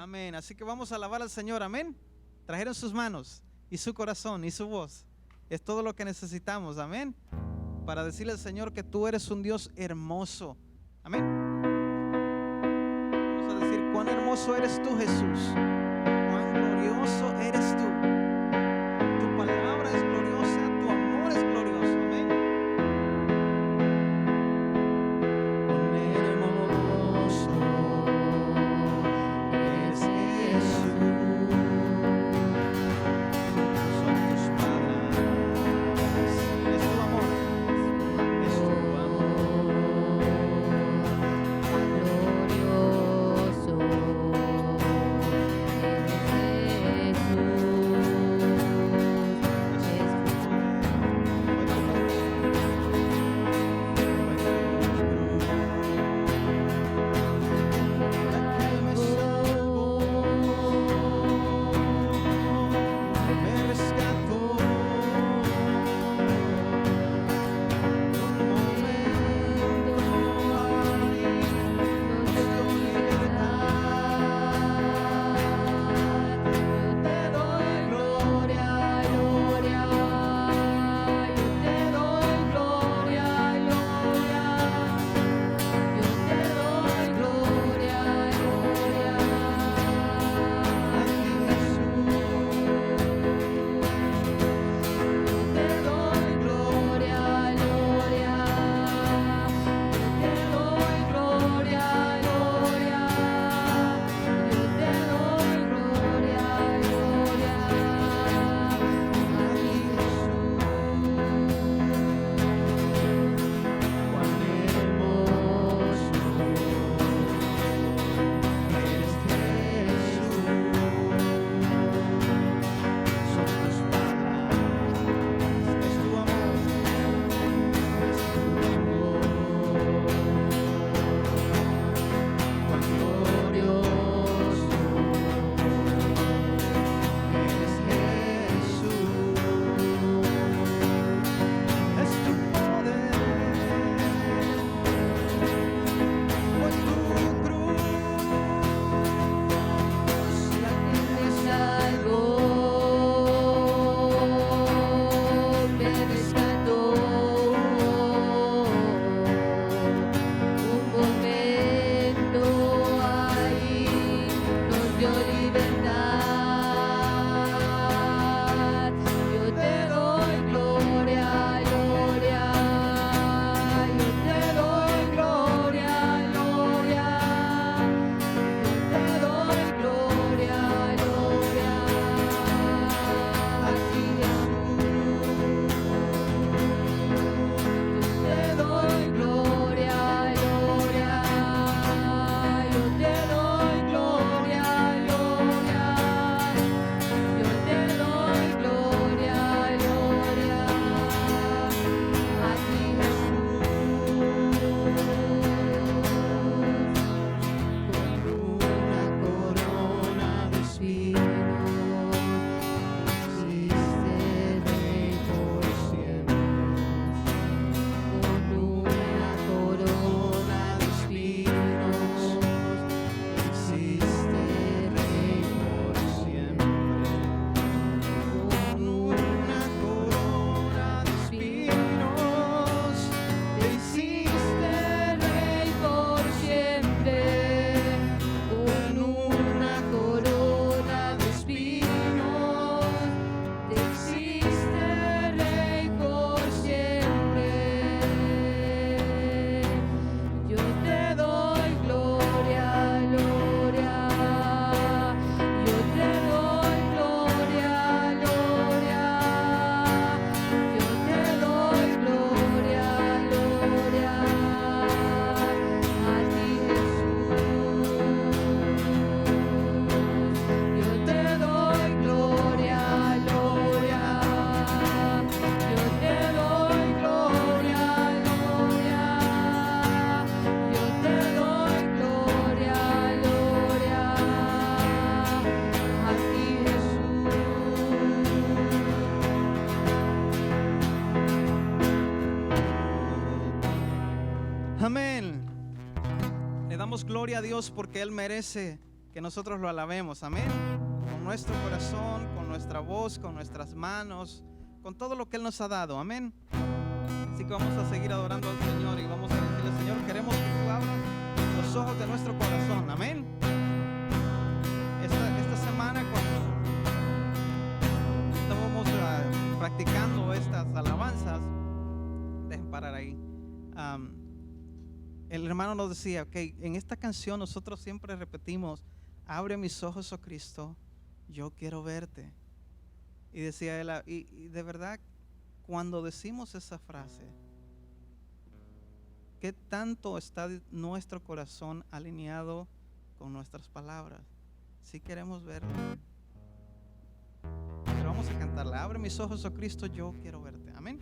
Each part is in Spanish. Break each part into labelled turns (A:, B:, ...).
A: Amén. Así que vamos a alabar al Señor. Amén. Trajeron sus manos y su corazón y su voz. Es todo lo que necesitamos. Amén. Para decirle al Señor que tú eres un Dios hermoso. Amén. Vamos a decir cuán hermoso eres tú, Jesús. Cuán glorioso eres tú. Tu palabra es gloriosa, tu amor es glorioso. Amén. Cuán hermoso es Jesús. Son tus palabras. Es tu amor. Es tu amor.
B: Glorioso
A: Amén. Le damos gloria a Dios porque Él merece que nosotros lo alabemos, amén, con nuestro corazón, con nuestra voz, con nuestras manos, con todo lo que Él nos ha dado, amén. Así que vamos a seguir adorando al Señor y vamos a decirle: Señor, queremos que tú abras los ojos de nuestro corazón, amén. Esta semana, cuando estábamos practicando estas alabanzas, dejen parar ahí, el hermano nos decía: ok, en esta canción nosotros siempre repetimos: abre mis ojos, oh Cristo, yo quiero verte. Y decía él, y de verdad, cuando decimos esa frase, ¿qué tanto está nuestro corazón alineado con nuestras palabras? Si queremos verlo. Pero vamos a cantarla: abre mis ojos, oh Cristo, yo quiero verte. Amén.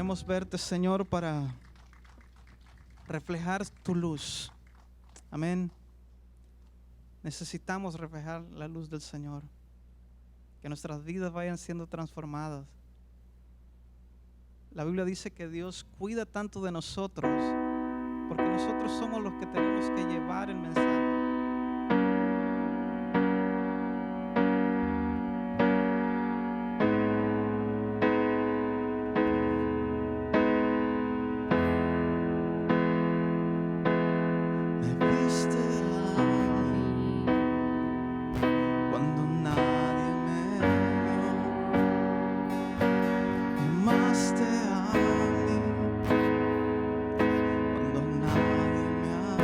A: Queremos verte, Señor, para reflejar tu luz. Amén. Necesitamos reflejar la luz del Señor. Que nuestras vidas vayan siendo transformadas. La Biblia dice que Dios cuida tanto de nosotros porque nosotros somos los que tenemos que llevar el mensaje. Me viste a mí cuando nadie me vio. Me amaste a mí cuando nadie me amó.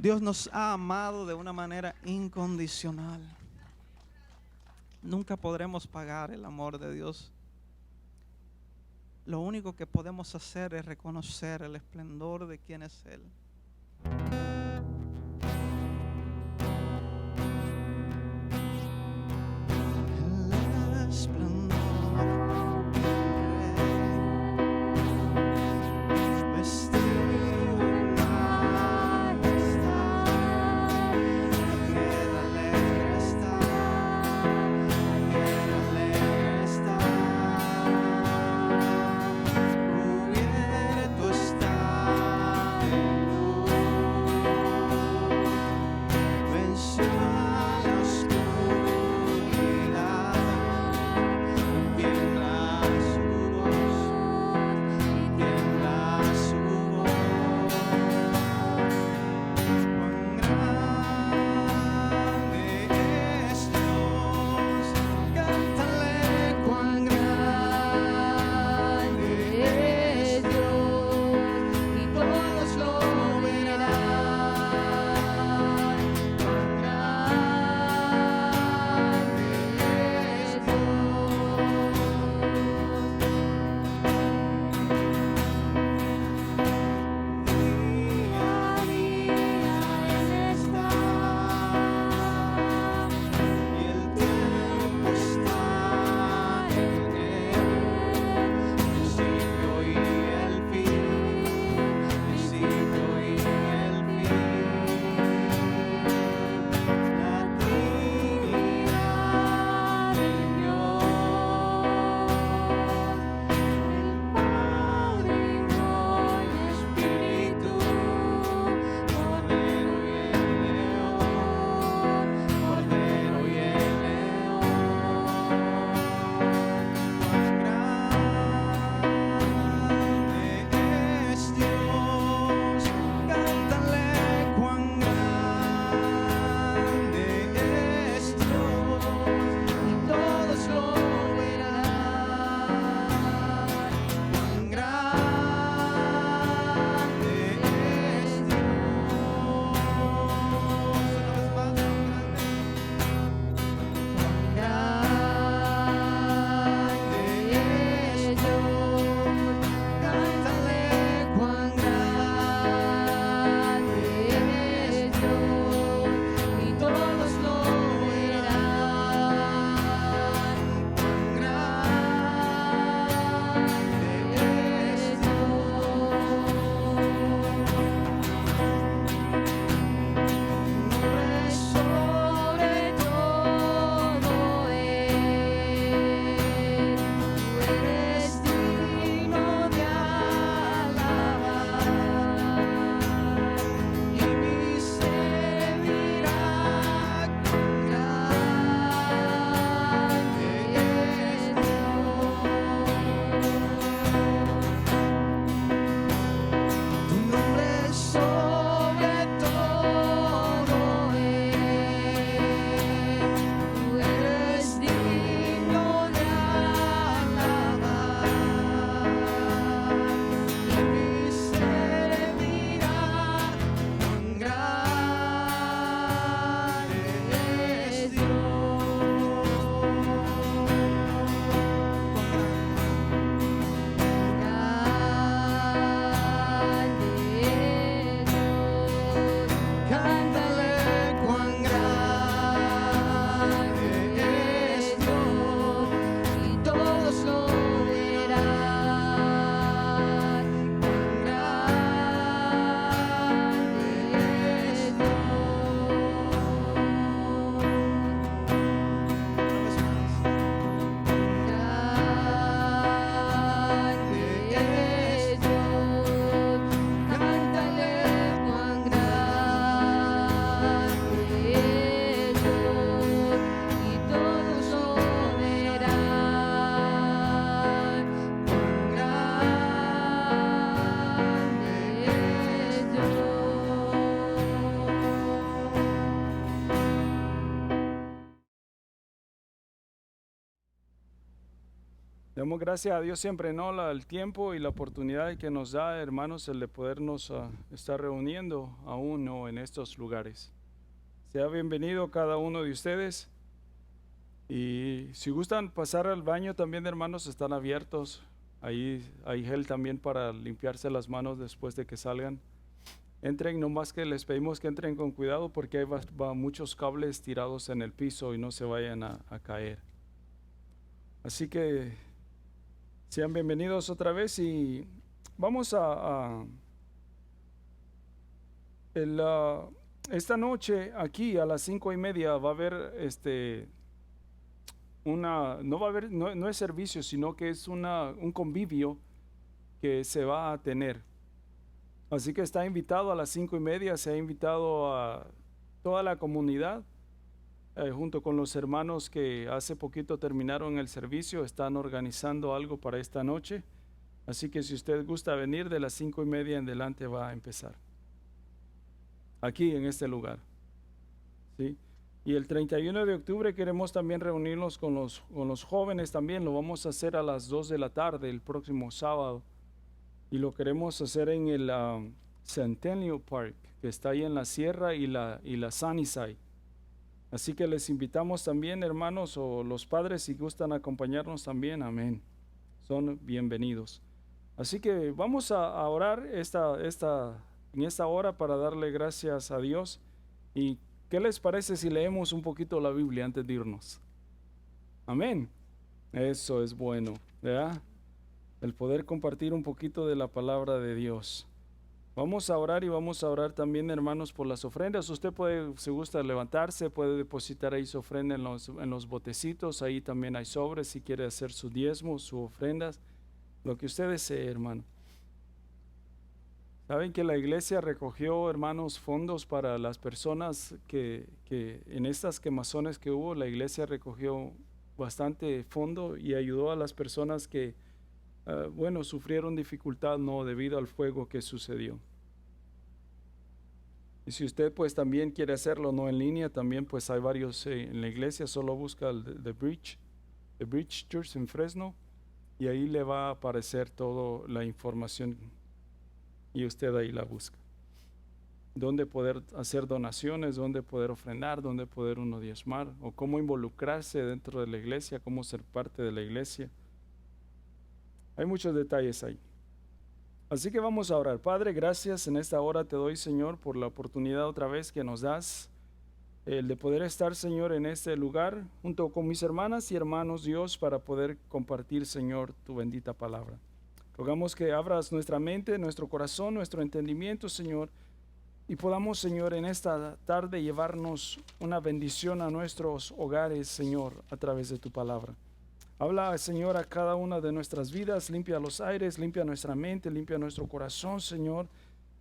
A: Dios nos ha amado de una manera incondicional. Nunca podremos pagar el amor de Dios. Lo único que podemos hacer es reconocer el esplendor de quién es Él. El esplendor del Rey, vestido en majestad, aquel alegre está, aquel alegre está. Cubierto está de luz.
C: Damos gracias a Dios siempre, ¿no? El tiempo y la oportunidad que nos da, hermanos, el de podernos estar reuniendo aún, ¿no? En estos lugares. Sea bienvenido cada uno de ustedes. Y si gustan pasar al baño también, hermanos, están abiertos. Ahí hay gel también para limpiarse las manos después de que salgan. Entren, nomás que les pedimos que entren con cuidado porque hay muchos cables tirados en el piso y no se vayan a caer. Así que sean bienvenidos otra vez y vamos esta noche aquí a las 5:30 va a haber no va a haber, no es servicio, sino que es un convivio que se va a tener. Así que está invitado a las 5:30, se ha invitado a toda la comunidad, junto con los hermanos que hace poquito terminaron el servicio, están organizando algo para esta noche. Así que si usted gusta venir, de las 5:30 en adelante va a empezar. Aquí en este lugar. ¿Sí? Y el 31 de octubre queremos también reunirnos con los jóvenes también. Lo vamos a hacer a las 2 de la tarde el próximo sábado. Y lo queremos hacer en el Centennial Park, que está ahí en la Sierra y la Sunnyside. Así que les invitamos también, hermanos, o los padres, si gustan acompañarnos también, amén. Son bienvenidos. Así que vamos a orar en esta hora para darle gracias a Dios. ¿Y qué les parece si leemos un poquito la Biblia antes de irnos? Amén. Eso es bueno, ¿verdad? El poder compartir un poquito de la palabra de Dios. Vamos a orar y vamos a orar también, hermanos, por las ofrendas. Usted puede, si gusta, levantarse, puede depositar ahí su ofrenda en los botecitos. Ahí también hay sobres si quiere hacer su diezmo, sus ofrendas, lo que usted desee, hermano. Saben que la iglesia recogió, hermanos, fondos para las personas que en estas quemazones que hubo, la iglesia recogió bastante fondo y ayudó a las personas que sufrieron dificultad no debido al fuego que sucedió. Y si usted pues también quiere hacerlo no en línea, también pues hay varios en la iglesia, solo busca The Bridge Church en Fresno y ahí le va a aparecer toda la información y usted ahí la busca. Dónde poder hacer donaciones, dónde poder ofrendar, dónde poder uno diezmar o cómo involucrarse dentro de la iglesia, cómo ser parte de la iglesia. Hay muchos detalles ahí. Así que vamos a orar. Padre, gracias en esta hora te doy, Señor, por la oportunidad otra vez que nos das, el de poder estar, Señor, en este lugar, junto con mis hermanas y hermanos, Dios, para poder compartir, Señor, tu bendita palabra. Rogamos que abras nuestra mente, nuestro corazón, nuestro entendimiento, Señor, y podamos, Señor, en esta tarde llevarnos una bendición a nuestros hogares, Señor, a través de tu palabra. Habla, Señor, a cada una de nuestras vidas, limpia los aires, limpia nuestra mente, limpia nuestro corazón, Señor,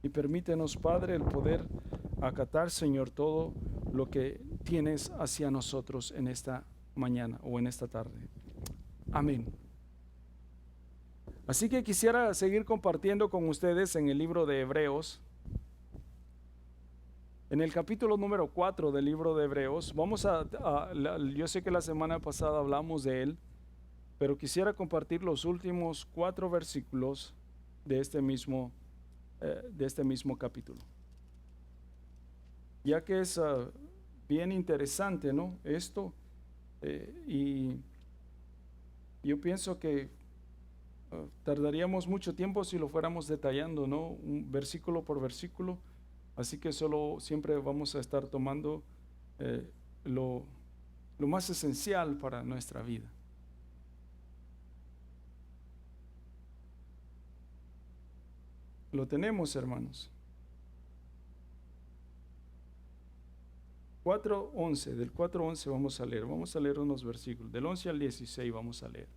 C: y permítenos, Padre, el poder acatar, Señor, todo lo que tienes hacia nosotros en esta mañana o en esta tarde. Amén. Así que quisiera seguir compartiendo con ustedes en el libro de Hebreos. En el capítulo número 4 del libro de Hebreos, yo sé que la semana pasada hablamos de él, pero quisiera compartir los últimos 4 versículos de este mismo capítulo. Ya que es bien interesante, ¿no? Esto, y yo pienso que tardaríamos mucho tiempo si lo fuéramos detallando, ¿no? Un versículo por versículo. Así que siempre vamos a estar tomando lo más esencial para nuestra vida. Lo tenemos, hermanos. 4:11, del 4:11 vamos a leer unos versículos, del 11 al 16 vamos a leer.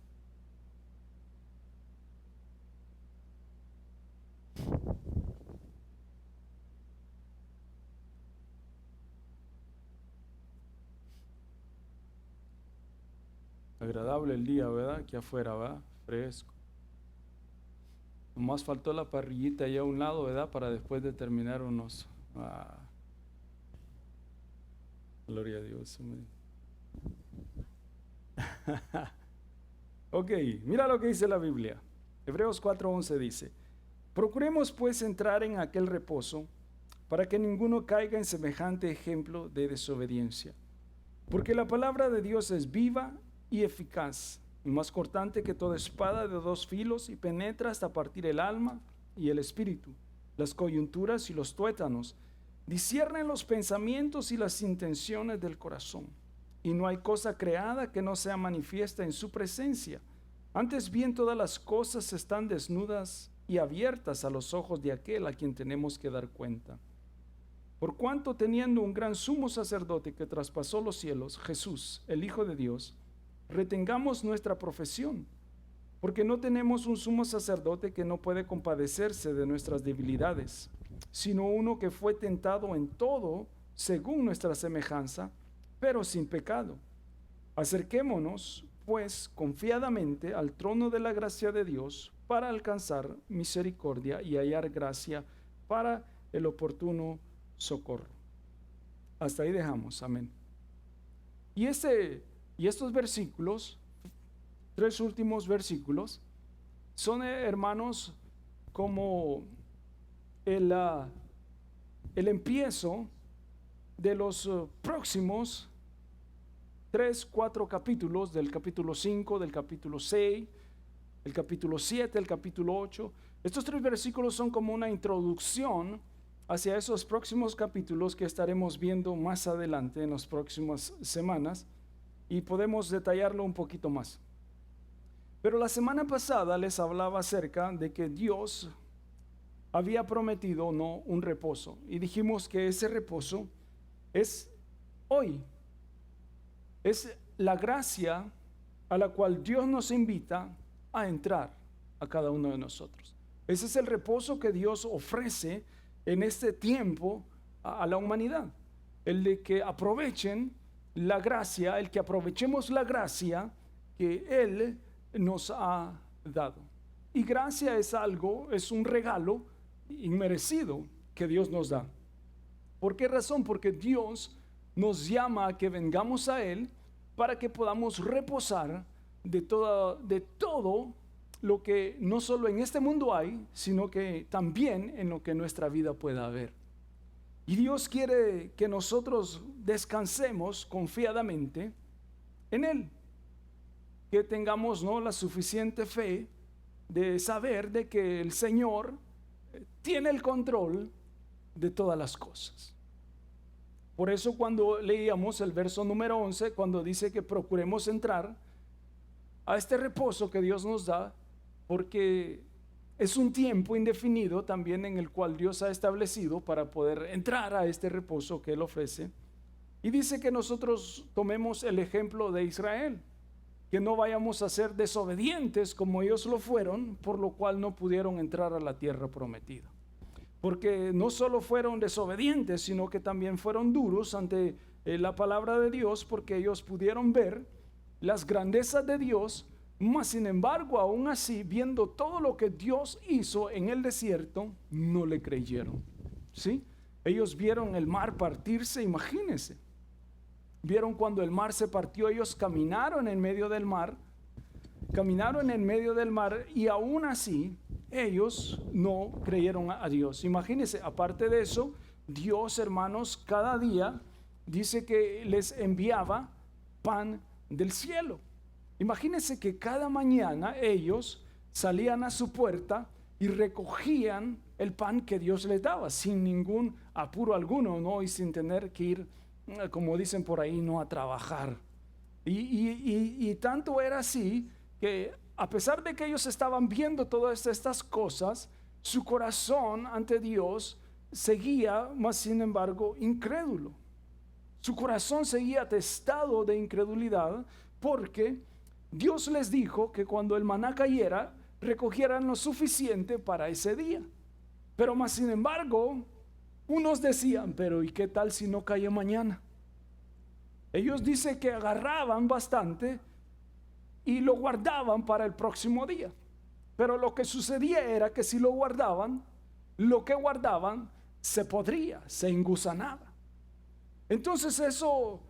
C: Agradable el día, ¿verdad? Aquí afuera, ¿verdad? Fresco. Nomás faltó la parrillita allá a un lado, ¿verdad? Para después de terminar unos... Gloria a Dios. Ok, mira lo que dice la Biblia. Hebreos 4:11 dice, procuremos pues entrar en aquel reposo para que ninguno caiga en semejante ejemplo de desobediencia. Porque la palabra de Dios es viva y eficaz, y más cortante que toda espada de dos filos, y penetra hasta partir el alma y el espíritu, las coyunturas y los tuétanos, disciernen los pensamientos y las intenciones del corazón. Y no hay cosa creada que no sea manifiesta en su presencia. Antes bien, todas las cosas están desnudas y abiertas a los ojos de aquel a quien tenemos que dar cuenta. Por cuanto, teniendo un gran sumo sacerdote que traspasó los cielos, Jesús, el Hijo de Dios, retengamos nuestra profesión, porque no tenemos un sumo sacerdote que no puede compadecerse de nuestras debilidades, sino uno que fue tentado en todo según nuestra semejanza, pero sin pecado. Acerquémonos, pues, confiadamente al trono de la gracia de Dios para alcanzar misericordia y hallar gracia para el oportuno socorro. Hasta ahí dejamos, amén. Y estos versículos, 3 últimos versículos, son, hermanos, como el empiezo de los próximos 3, 4 capítulos, del capítulo 5, del capítulo 6, el capítulo 7, el capítulo 8. Estos 3 versículos son como una introducción hacia esos próximos capítulos que estaremos viendo más adelante en las próximas semanas, y podemos detallarlo un poquito más. Pero la semana pasada les hablaba acerca de que Dios había prometido un reposo, y dijimos que ese reposo es hoy. Es la gracia a la cual Dios nos invita a entrar a cada uno de nosotros. Ese es el reposo que Dios ofrece en este tiempo a la humanidad. El de que aprovechen la gracia, el que aprovechemos la gracia que Él nos ha dado. Y gracia es algo, es un regalo inmerecido que Dios nos da. ¿Por qué razón? Porque Dios nos llama a que vengamos a Él para que podamos reposar de todo lo que no solo en este mundo hay, sino que también en lo que nuestra vida pueda haber. Y Dios quiere que nosotros descansemos confiadamente en Él, que tengamos la suficiente fe de saber de que el Señor tiene el control de todas las cosas. Por eso cuando leíamos el verso número 11, cuando dice que procuremos entrar a este reposo que Dios nos da, porque es un tiempo indefinido también en el cual Dios ha establecido para poder entrar a este reposo que Él ofrece. Y dice que nosotros tomemos el ejemplo de Israel, que no vayamos a ser desobedientes como ellos lo fueron, por lo cual no pudieron entrar a la tierra prometida. Porque no solo fueron desobedientes, sino que también fueron duros ante la palabra de Dios, porque ellos pudieron ver las grandezas de Dios, mas sin embargo, aún así, viendo todo lo que Dios hizo en el desierto, no le creyeron. ¿Sí? Ellos vieron el mar partirse, imagínense. Vieron cuando el mar se partió, ellos caminaron en medio del mar, y aún así ellos no creyeron a Dios. Imagínense, aparte de eso, Dios, hermanos, cada día dice que les enviaba pan del cielo. Imagínense que cada mañana ellos salían a su puerta y recogían el pan que Dios les daba sin ningún apuro alguno, y sin tener que ir, como dicen por ahí, a trabajar. Y tanto era así que a pesar de que ellos estaban viendo todas estas cosas, su corazón ante Dios seguía, mas sin embargo, incrédulo. Su corazón seguía atestado de incredulidad, porque Dios les dijo que cuando el maná cayera, recogieran lo suficiente para ese día. Pero más sin embargo, unos decían, pero ¿y qué tal si no cae mañana? Ellos dicen que agarraban bastante y lo guardaban para el próximo día. Pero lo que sucedía era que si lo guardaban, lo que guardaban se podría, se engusanaba. Entonces eso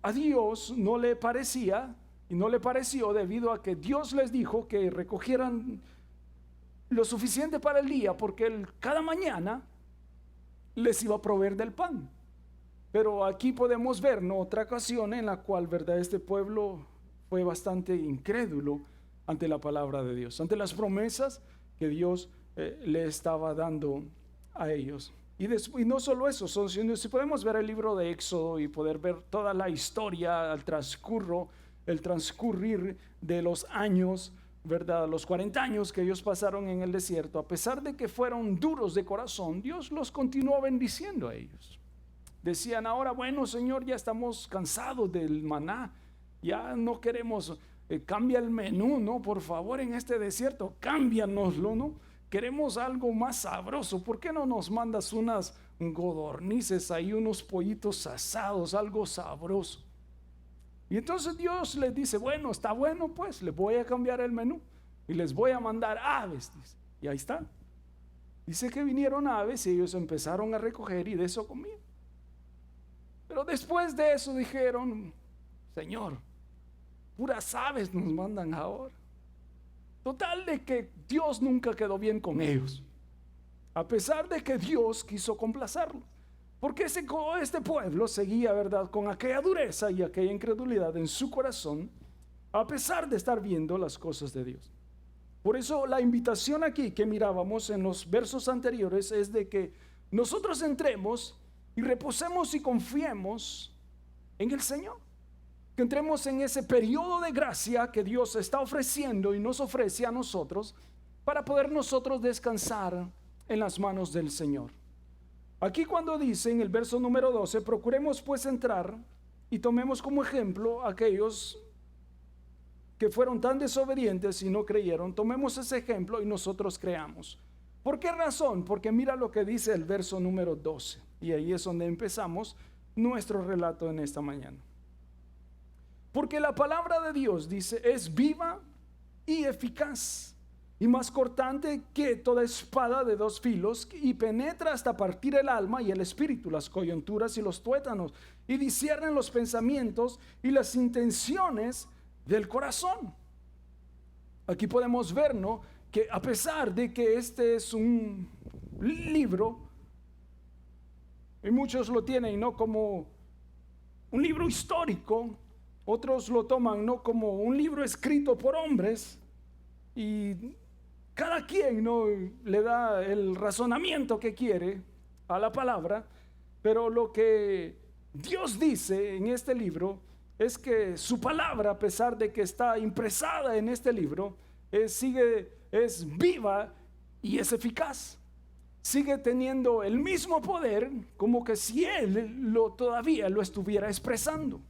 C: a Dios no le parecía Y no le pareció, debido a que Dios les dijo que recogieran lo suficiente para el día, porque Él cada mañana les iba a proveer del pan. Pero aquí podemos ver, ¿no?, otra ocasión en la cual, ¿verdad?, este pueblo fue bastante incrédulo ante la palabra de Dios, ante las promesas que Dios le estaba dando a ellos. Y no solo eso, sino si podemos ver el libro de Éxodo y poder ver toda la historia, el transcurrir de los años, ¿verdad?, los 40 años que ellos pasaron en el desierto, a pesar de que fueron duros de corazón, Dios los continuó bendiciendo a ellos. Decían ahora, bueno, Señor, ya estamos cansados del maná, ya no queremos, cambia el menú, ¿no? Por favor, en este desierto, cámbianoslo, ¿no? Queremos algo más sabroso. ¿Por qué no nos mandas unas codornices ahí, unos pollitos asados, algo sabroso? Y entonces Dios les dice, bueno, está bueno, pues les voy a cambiar el menú y les voy a mandar aves, dice. Y ahí está. Dice que vinieron aves y ellos empezaron a recoger y de eso comían. Pero después de eso dijeron, Señor, puras aves nos mandan ahora. Total de que Dios nunca quedó bien con ellos, a pesar de que Dios quiso complacerlos. Porque este pueblo seguía, ¿verdad?, con aquella dureza y aquella incredulidad en su corazón, a pesar de estar viendo las cosas de Dios. Por eso la invitación aquí que mirábamos en los versos anteriores es de que nosotros entremos y reposemos y confiemos en el Señor. Que entremos en ese periodo de gracia que Dios está ofreciendo y nos ofrece a nosotros para poder nosotros descansar en las manos del Señor. Aquí cuando dice en el verso número 12, procuremos pues entrar y tomemos como ejemplo a aquellos que fueron tan desobedientes y no creyeron. Tomemos ese ejemplo y nosotros creamos. ¿Por qué razón? Porque mira lo que dice el verso número 12. Y ahí es donde empezamos nuestro relato en esta mañana. Porque la palabra de Dios, dice, es viva y eficaz y más cortante que toda espada de dos filos, y penetra hasta partir el alma y el espíritu, las coyunturas y los tuétanos, y discierne los pensamientos y las intenciones del corazón. Aquí podemos ver, ¿no?, que a pesar de que este es un libro, y muchos lo tienen, ¿no?, como un libro histórico, otros lo toman, ¿no?, como un libro escrito por hombres, y cada quien, ¿no?, le da el razonamiento que quiere a la palabra. Pero lo que Dios dice en este libro es que su palabra, a pesar de que está impresada en este libro, es viva y es eficaz. Sigue teniendo el mismo poder, como que si Él todavía lo estuviera expresando.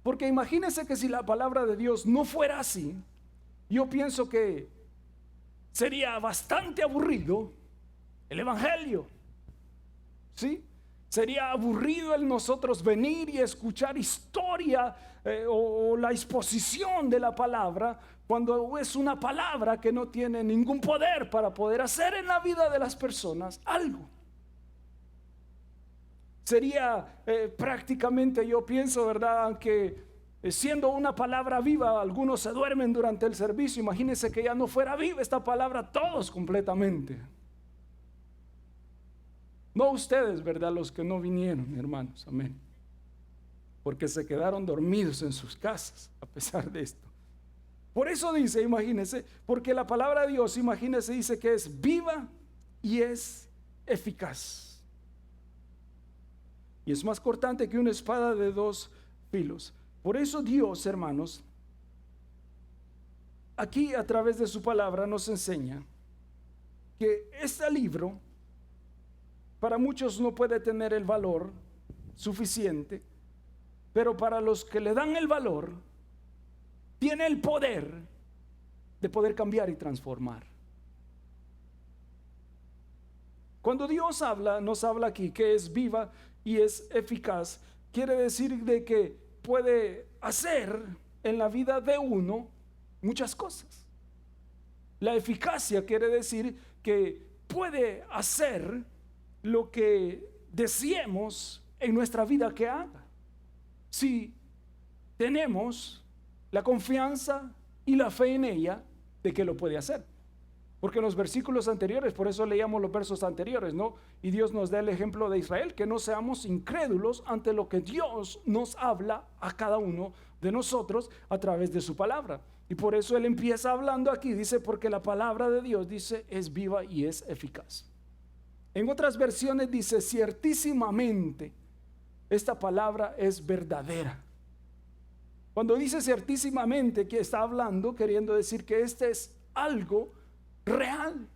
C: Porque imagínense que si la palabra de Dios no fuera así, yo pienso que sería bastante aburrido el evangelio, ¿sí? Sería aburrido el nosotros venir y escuchar historia o la exposición de la palabra, cuando es una palabra que no tiene ningún poder para poder hacer en la vida de las personas algo. Sería prácticamente, yo pienso, ¿verdad?, aunque siendo una palabra viva, algunos se duermen durante el servicio. Imagínense que ya no fuera viva esta palabra, todos completamente. No ustedes, ¿verdad?, los que no vinieron, hermanos, amén, porque se quedaron dormidos en sus casas a pesar de esto. Por eso dice, imagínense, porque la palabra de Dios, imagínense, dice que es viva y es eficaz. Y es más cortante que una espada de dos filos. Por eso Dios, hermanos, aquí a través de su palabra nos enseña que este libro para muchos no puede tener el valor suficiente, pero para los que le dan el valor, tiene el poder de poder cambiar y transformar. Cuando Dios habla, nos habla aquí que es viva y es eficaz, quiere decir de que puede hacer en la vida de uno muchas cosas. La eficacia quiere decir que puede hacer lo que deseemos en nuestra vida que haga. Si tenemos la confianza y la fe en ella de que lo puede hacer. Porque en los versículos anteriores, por eso leíamos los versos anteriores, ¿no? Y Dios nos da el ejemplo de Israel, que no seamos incrédulos ante lo que Dios nos habla a cada uno de nosotros a través de su palabra. Y por eso Él empieza hablando aquí, dice, porque la palabra de Dios, dice, es viva y es eficaz. En otras versiones dice, ciertísimamente, esta palabra es verdadera. Cuando dice ciertísimamente, que está hablando, queriendo decir que este es algo real,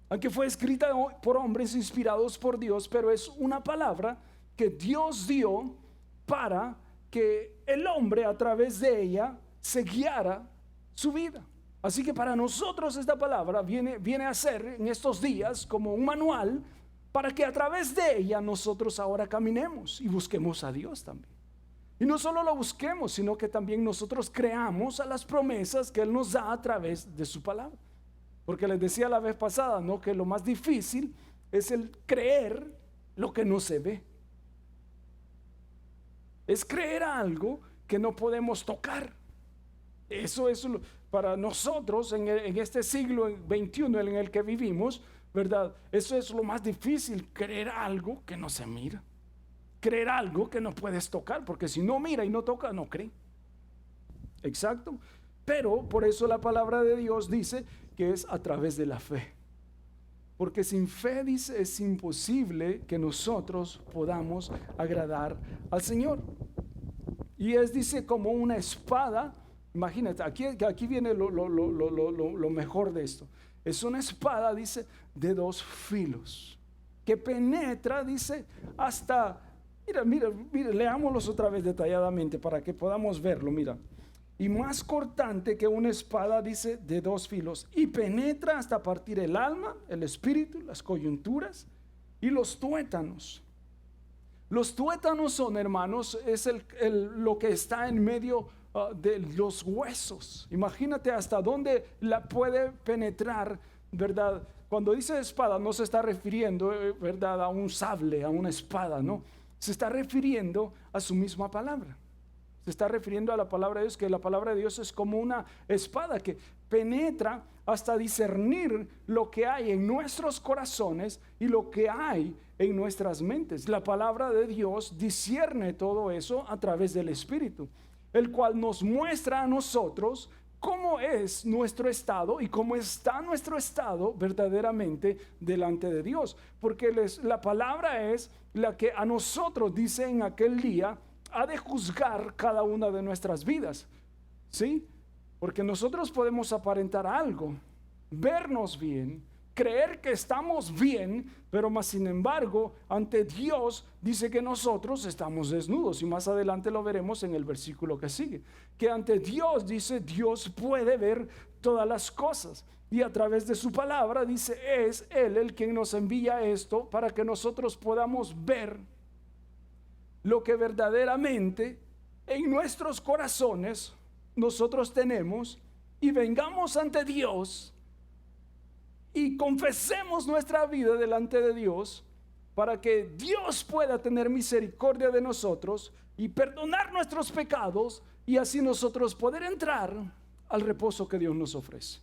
C: aunque fue escrita por hombres inspirados por Dios, pero es una palabra que Dios dio para que el hombre a través de ella se guiara su vida. Así que para nosotros esta palabra viene a ser en estos días como un manual para que a través de ella nosotros ahora caminemos y busquemos a Dios también. Y no solo lo busquemos, sino que también nosotros creamos a las promesas que Él nos da a través de su palabra. Porque les decía la vez pasada, ¿no?, que lo más difícil es el creer lo que no se ve. Es creer algo que no podemos tocar. Eso es para nosotros en este siglo XXI en el que vivimos, ¿verdad? Eso es lo más difícil, creer algo que no se mira. Creer algo que no puedes tocar, porque si no mira y no toca, no cree. Exacto. Pero por eso la palabra de Dios dice que es a través de la fe. Porque sin fe, dice, es imposible que nosotros podamos agradar al Señor. Y dice, como una espada. Imagínate, aquí viene lo mejor de esto. Es una espada, dice, de 2 filos, que penetra, dice, hasta, mira, leámoslos otra vez detalladamente para que podamos verlo, mira. Y más cortante que una espada, dice, de 2 filos, y penetra hasta partir el alma, el espíritu, las coyunturas y los tuétanos. Los tuétanos son, hermanos, es lo que está en medio de los huesos. Imagínate hasta dónde la puede penetrar, ¿verdad? Cuando dice espada no se está refiriendo, ¿verdad?, a un sable, a una espada, no. Se está refiriendo a su misma palabra. Se está refiriendo a la palabra de Dios, que la palabra de Dios es como una espada que penetra hasta discernir lo que hay en nuestros corazones y lo que hay en nuestras mentes. La palabra de Dios discierne todo eso a través del Espíritu, el cual nos muestra a nosotros cómo es nuestro estado y cómo está nuestro estado verdaderamente delante de Dios. Porque la palabra es la que a nosotros, dice, en aquel día ha de juzgar cada una de nuestras vidas. ¿Sí? Porque nosotros podemos aparentar algo, vernos bien, creer que estamos bien, pero más sin embargo, ante Dios dice que nosotros estamos desnudos. Y más adelante lo veremos en el versículo que sigue. Que ante Dios, dice, Dios puede ver todas las cosas. Y a través de su palabra, dice, es Él el quien nos envía esto para que nosotros podamos ver lo que verdaderamente en nuestros corazones nosotros tenemos y vengamos ante Dios y confesemos nuestra vida delante de Dios para que Dios pueda tener misericordia de nosotros y perdonar nuestros pecados y así nosotros poder entrar al reposo que Dios nos ofrece,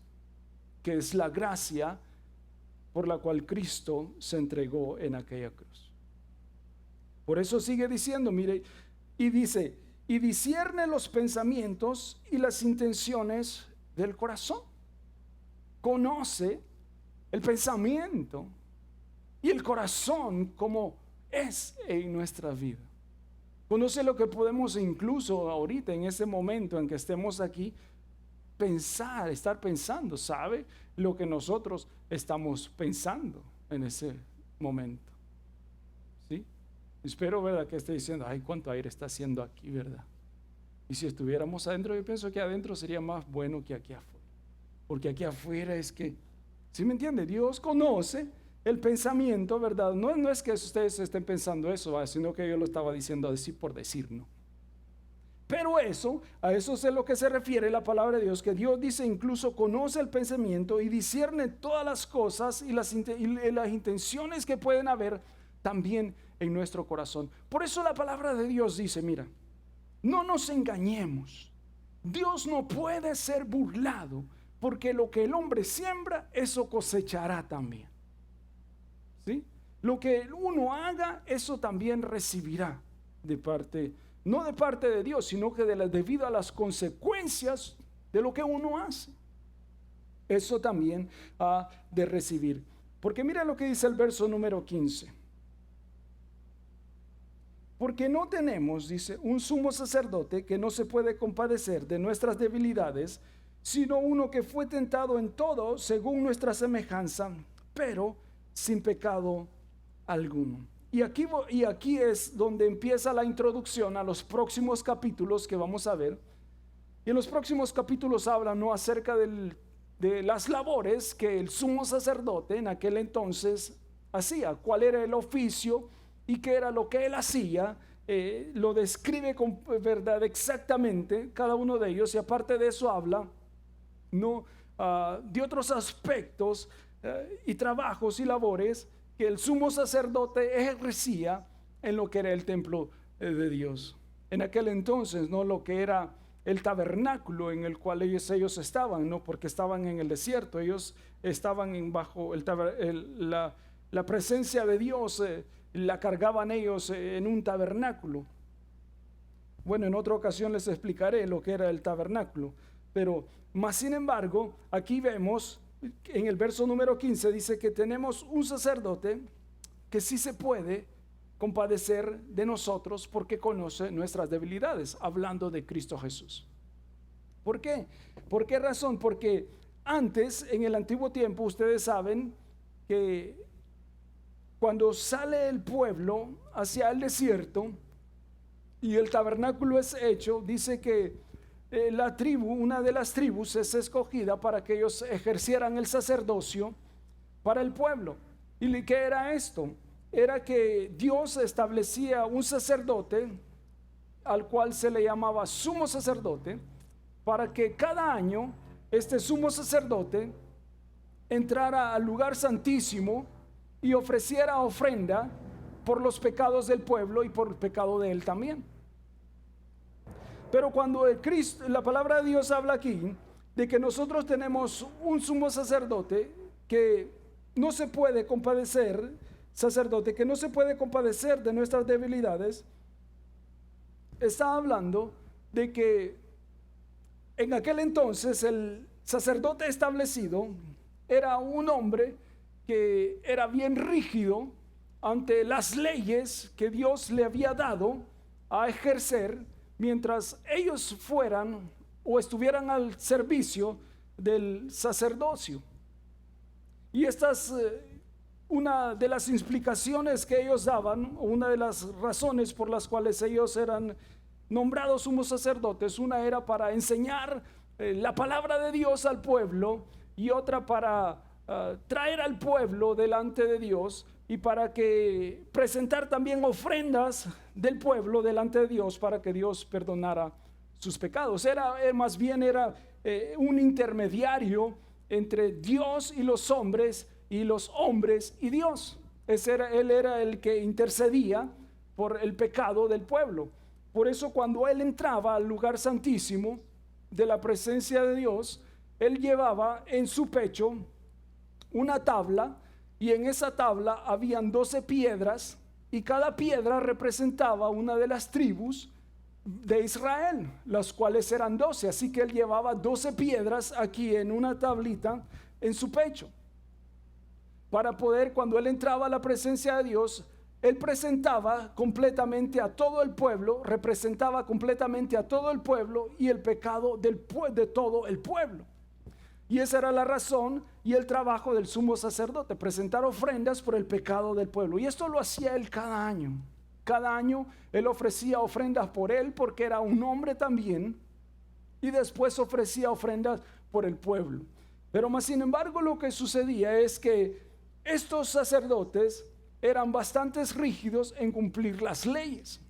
C: que es la gracia por la cual Cristo se entregó en aquella cruz. Por eso sigue diciendo, mire, y dice, y discierne los pensamientos y las intenciones del corazón. Conoce el pensamiento y el corazón como es en nuestra vida. Conoce lo que podemos incluso ahorita, en este momento en que estemos aquí, estar pensando. Sabe lo que nosotros estamos pensando en ese momento. ¿Sí? Espero, ¿verdad?, que esté diciendo, ay, cuánto aire está haciendo aquí, ¿verdad? Y si estuviéramos adentro, yo pienso que adentro sería más bueno que aquí afuera. Porque aquí afuera es que, ¿sí me entiende? Dios conoce el pensamiento, ¿verdad? No es que ustedes estén pensando eso, sino que yo lo estaba diciendo así por decir, ¿no? Pero a eso es a lo que se refiere la palabra de Dios, que Dios dice incluso conoce el pensamiento y discierne todas las cosas y las intenciones que pueden haber también en nuestro corazón. Por eso la palabra de Dios dice, mira, No nos engañemos. Dios no puede ser burlado, porque lo que el hombre siembra, eso cosechará también. ¿Sí? Lo que uno haga, eso también recibirá de parte, no de parte de Dios, sino que debido a las consecuencias de lo que uno hace. Eso también ha de recibir. Porque mira lo que dice el verso número 15. Porque no tenemos, dice, un sumo sacerdote que no se puede compadecer de nuestras debilidades, sino uno que fue tentado en todo según nuestra semejanza, pero sin pecado alguno. Y aquí es donde empieza la introducción a los próximos capítulos que vamos a ver. Y en los próximos capítulos hablan, ¿no?, acerca de las labores que el sumo sacerdote en aquel entonces hacía, cuál era el oficio y qué era lo que él hacía. Lo describe con verdad exactamente cada uno de ellos, y aparte de eso habla, ¿no?, de otros aspectos y trabajos y labores que el sumo sacerdote ejercía en lo que era el templo de Dios. En aquel entonces, ¿no?, lo que era el tabernáculo en el cual ellos estaban, ¿no?, porque estaban en el desierto, ellos estaban bajo la presencia de Dios, la cargaban ellos en un tabernáculo. Bueno, en otra ocasión les explicaré lo que era el tabernáculo, pero más sin embargo, aquí vemos en el verso número 15, dice que tenemos un sacerdote que sí se puede compadecer de nosotros porque conoce nuestras debilidades, hablando de Cristo Jesús. ¿Por qué? ¿Por qué razón? Porque antes, en el antiguo tiempo, ustedes saben que cuando sale el pueblo hacia el desierto y el tabernáculo es hecho, dice que la tribu, una de las tribus, es escogida para que ellos ejercieran el sacerdocio para el pueblo. ¿Y qué era esto? Era que Dios establecía un sacerdote al cual se le llamaba sumo sacerdote, para que cada año este sumo sacerdote entrara al lugar santísimo y ofreciera ofrenda por los pecados del pueblo y por el pecado de él también. Pero cuando la palabra de Dios habla aquí de que nosotros tenemos un sumo sacerdote que no se puede compadecer, de nuestras debilidades, está hablando de que en aquel entonces el sacerdote establecido era un hombre que era bien rígido ante las leyes que Dios le había dado a ejercer mientras ellos fueran o estuvieran al servicio del sacerdocio. Y esta es una de las explicaciones que ellos daban, o una de las razones por las cuales ellos eran nombrados sumos sacerdotes. Una era para enseñar la palabra de Dios al pueblo, y otra para traer al pueblo delante de Dios, y para que presentar también ofrendas del pueblo delante de Dios para que Dios perdonara sus pecados. Más bien era un intermediario entre Dios y los hombres y Dios. Él era el que intercedía por el pecado del pueblo. Por eso cuando él entraba al lugar santísimo de la presencia de Dios, él llevaba en su pecho una tabla, y en esa tabla habían 12 piedras, y cada piedra representaba una de las tribus de Israel, las cuales eran 12. Así que él llevaba 12 piedras aquí en una tablita en su pecho, para poder, cuando él entraba a la presencia de Dios, él presentaba completamente a todo el pueblo, representaba completamente a todo el pueblo y el pecado de todo el pueblo. Y esa era la razón y el trabajo del sumo sacerdote, presentar ofrendas por el pecado del pueblo. Y esto lo hacía él cada año. Cada año él ofrecía ofrendas por él, porque era un hombre también, y después ofrecía ofrendas por el pueblo. Pero más sin embargo, lo que sucedía es que estos sacerdotes eran bastante rígidos en cumplir las leyes.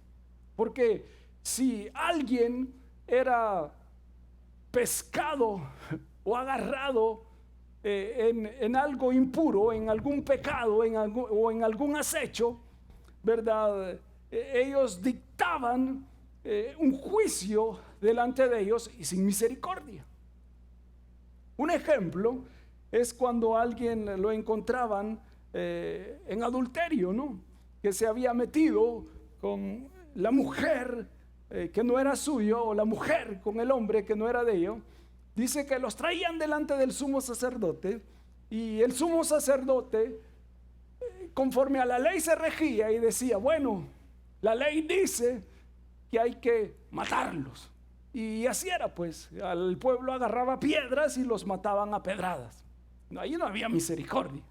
C: Porque si alguien era pescado o agarrado en algo impuro, en algún pecado, o en algún acecho, ¿verdad? Ellos dictaban un juicio delante de ellos y sin misericordia. Un ejemplo es cuando alguien lo encontraban en adulterio, ¿no? Que se había metido con la mujer que no era suyo, o la mujer con el hombre que no era de ellos. Dice que los traían delante del sumo sacerdote, y el sumo sacerdote, conforme a la ley, se regía y decía, bueno, la ley dice que hay que matarlos. Y así era, pues, al pueblo agarraba piedras y los mataban a pedradas. Ahí no había misericordia.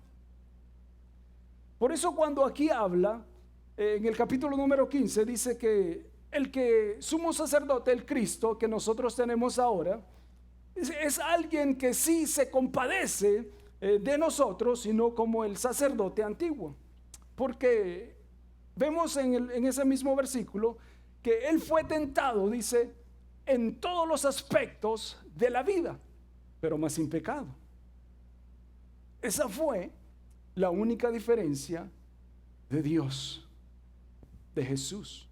C: Por eso cuando aquí habla, en el capítulo número 15, dice que el que sumo sacerdote, el Cristo que nosotros tenemos ahora, es alguien que sí se compadece de nosotros, sino como el sacerdote antiguo. Porque vemos en ese mismo versículo que él fue tentado, dice, en todos los aspectos de la vida, pero más sin pecado. Esa fue la única diferencia de Dios, de Jesús.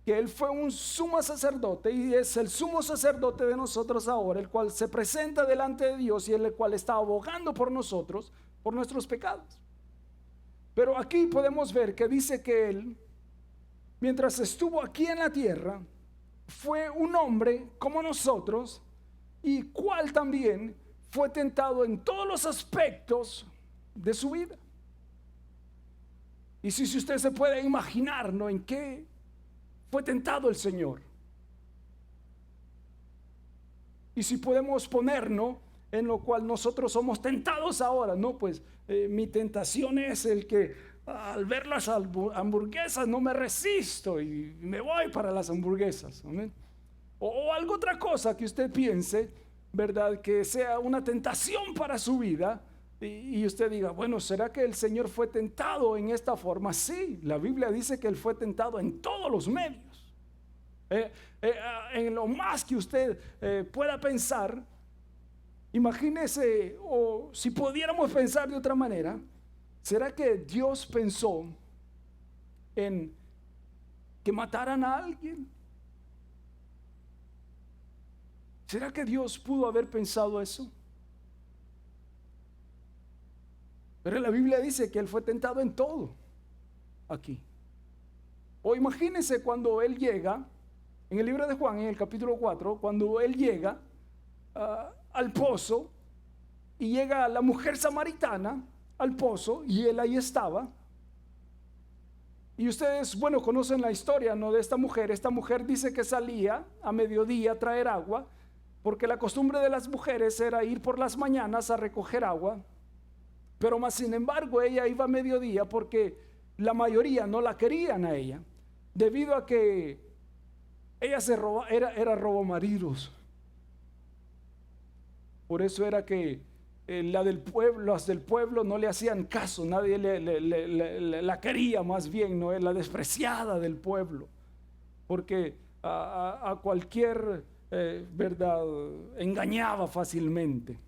C: Que él fue un sumo sacerdote, y es el sumo sacerdote de nosotros ahora, el cual se presenta delante de Dios y el cual está abogando por nosotros, por nuestros pecados. Pero aquí podemos ver que dice que él, mientras estuvo aquí en la tierra, fue un hombre como nosotros, y cual también fue tentado en todos los aspectos de su vida. Y si usted se puede imaginar, ¿no?, en qué fue tentado el Señor. Y si podemos ponernos en lo cual nosotros somos tentados ahora, no, pues mi tentación es el que al ver las hamburguesas no me resisto y me voy para las hamburguesas. ¿Amén? O algo otra cosa que usted piense, ¿verdad?, que sea una tentación para su vida, y usted diga, bueno, ¿será que el Señor fue tentado en esta forma? Sí, la Biblia dice que Él fue tentado en todos los medios. En lo más que usted pueda pensar. Imagínese, o si pudiéramos pensar de otra manera, ¿será que Dios pensó en que mataran a alguien? ¿Será que Dios pudo haber pensado eso? Pero la Biblia dice que Él fue tentado en todo aquí. O imagínense cuando Él llega, en el libro de Juan, en el capítulo 4, cuando Él llega al pozo, y llega la mujer samaritana al pozo, y Él ahí estaba. Y ustedes, bueno, conocen la historia, ¿no?, de esta mujer. Esta mujer dice que salía a mediodía a traer agua, porque la costumbre de las mujeres era ir por las mañanas a recoger agua. Pero más sin embargo ella iba a mediodía porque la mayoría no la querían a ella, debido a que ella era robamaridos. Por eso era que las del pueblo no le hacían caso, nadie la quería, más bien, no, es la despreciada del pueblo, porque a cualquier verdad engañaba fácilmente.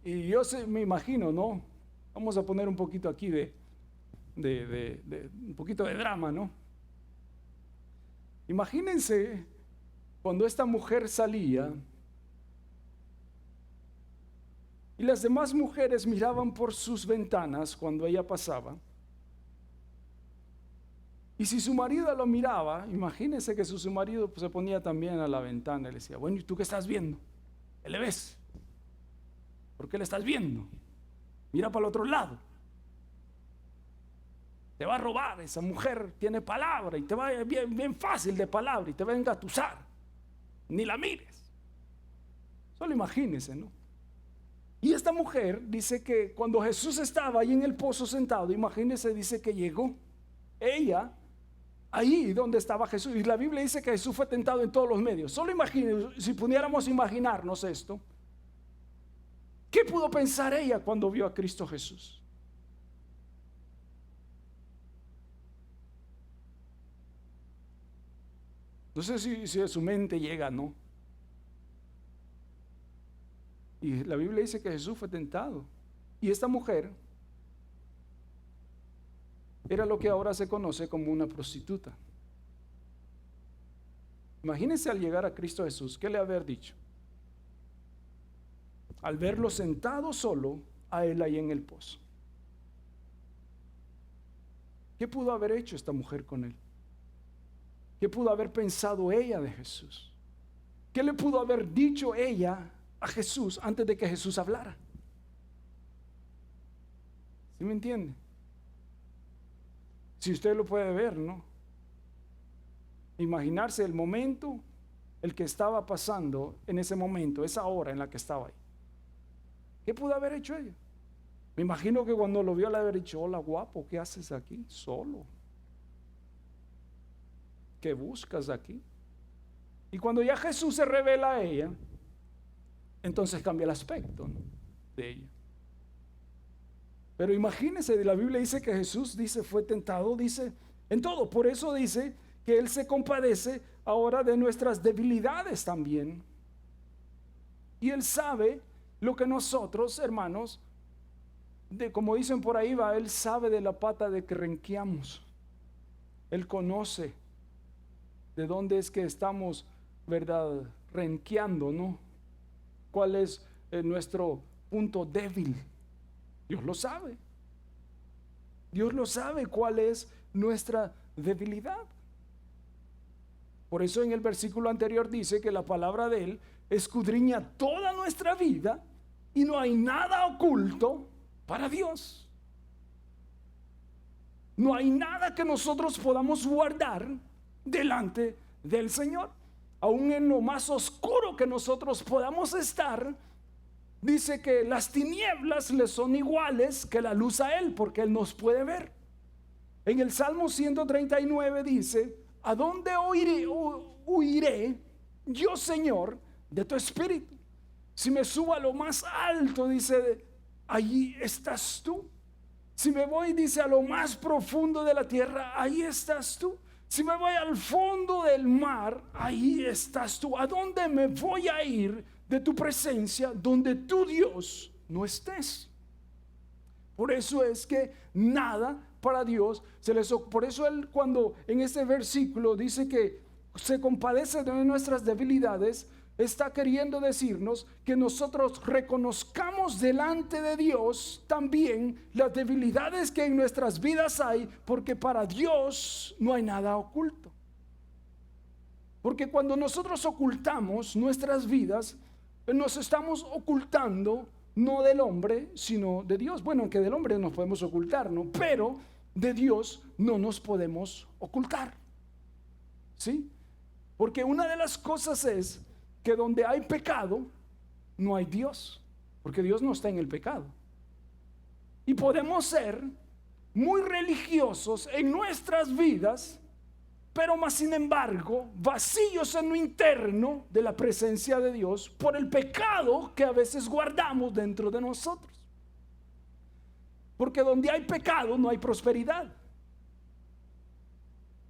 C: Y yo me imagino, ¿no? Vamos a poner un poquito aquí de un poquito de drama, ¿no? Imagínense cuando esta mujer salía y las demás mujeres miraban por sus ventanas cuando ella pasaba. Y si su marido lo miraba, imagínense que su marido pues, se ponía también a la ventana y le decía, bueno, ¿y tú qué estás viendo? ¿Qué le ves? ¿Por qué le estás viendo? Mira para el otro lado. Te va a robar, esa mujer tiene palabra y te va bien fácil de palabra y te va a engatusar. Ni la mires. Solo imagínense, ¿no? Y esta mujer dice que cuando Jesús estaba ahí en el pozo sentado, imagínense, dice que llegó ella ahí donde estaba Jesús. Y la Biblia dice que Jesús fue tentado en todos los medios. Solo imagínense, si pudiéramos imaginarnos esto. ¿Qué pudo pensar ella cuando vio a Cristo Jesús? No sé si a su mente llega, ¿no? Y la Biblia dice que Jesús fue tentado. Y esta mujer era lo que ahora se conoce como una prostituta. Imagínense al llegar a Cristo Jesús, ¿qué le haber dicho? Al verlo sentado solo, a él ahí en el pozo. ¿Qué pudo haber hecho esta mujer con él? ¿Qué pudo haber pensado ella de Jesús? ¿Qué le pudo haber dicho ella a Jesús antes de que Jesús hablara? ¿Sí me entiende? Si usted lo puede ver, ¿no? Imaginarse el momento, el que estaba pasando en ese momento, esa hora en la que estaba ahí. ¿Qué pudo haber hecho ella? Me imagino que cuando lo vio le haber dicho: hola guapo, ¿qué haces aquí? Solo. ¿Qué buscas aquí? Y cuando ya Jesús se revela a ella, entonces cambia el aspecto, ¿no?, de ella. Pero imagínense, la Biblia dice que Jesús, dice, fue tentado, dice, en todo. Por eso dice que Él se compadece ahora de nuestras debilidades también. Y Él sabe lo que nosotros, hermanos, como dicen por ahí, Él sabe de la pata de que renqueamos. Él conoce de dónde es que estamos, ¿verdad?, renqueando, ¿no? ¿Cuál es nuestro punto débil? Dios lo sabe. Dios lo sabe cuál es nuestra debilidad. Por eso en el versículo anterior dice que la palabra de Él escudriña toda nuestra vida y no hay nada oculto para Dios. No hay nada que nosotros podamos guardar delante del Señor. Aún en lo más oscuro que nosotros podamos estar, dice que las tinieblas le son iguales que la luz a Él, porque Él nos puede ver. En el Salmo 139 dice: ¿a dónde huiré yo, Señor, de tu espíritu? Si me subo a lo más alto, dice, allí estás tú. Si me voy, dice, a lo más profundo de la tierra, ahí estás tú. Si me voy al fondo del mar, ahí estás tú. ¿A dónde me voy a ir de tu presencia donde tu Dios no estés? Por eso es que nada para Dios por eso Él, cuando en este versículo dice que se compadece de nuestras debilidades, está queriendo decirnos que nosotros reconozcamos delante de Dios también las debilidades que en nuestras vidas hay, porque para Dios no hay nada oculto. Porque cuando nosotros ocultamos nuestras vidas, nos estamos ocultando no del hombre, sino de Dios. Bueno, que del hombre nos podemos ocultar, ¿no? Pero de Dios no nos podemos ocultar. ¿Sí? Porque una de las cosas es que donde hay pecado, no hay Dios, porque Dios no está en el pecado. Y podemos ser muy religiosos en nuestras vidas, pero más sin embargo vacíos en lo interno de la presencia de Dios por el pecado que a veces guardamos dentro de nosotros. Porque donde hay pecado no hay prosperidad.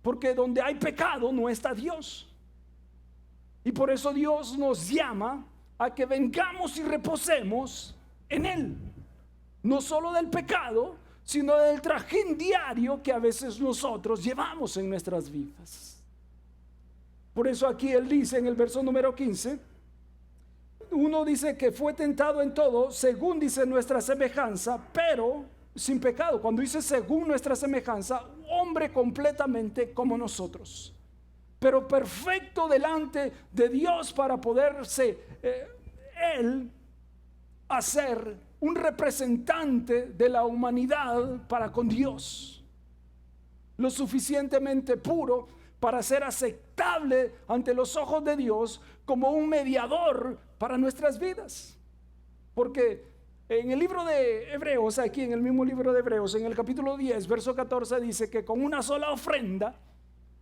C: Porque donde hay pecado no está Dios. Y por eso Dios nos llama a que vengamos y reposemos en Él. No solo del pecado, sino del trajín diario que a veces nosotros llevamos en nuestras vidas. Por eso aquí Él dice en el verso número 15, uno dice que fue tentado en todo, según dice nuestra semejanza, pero sin pecado. Cuando dice según nuestra semejanza, hombre completamente como nosotros, pero perfecto delante de Dios para poderse Él hacer un representante de la humanidad para con Dios, lo suficientemente puro para ser aceptable ante los ojos de Dios como un mediador para nuestras vidas. Porque en el libro de Hebreos, aquí en el mismo libro de Hebreos, en el capítulo 10, verso 14, dice que con una sola ofrenda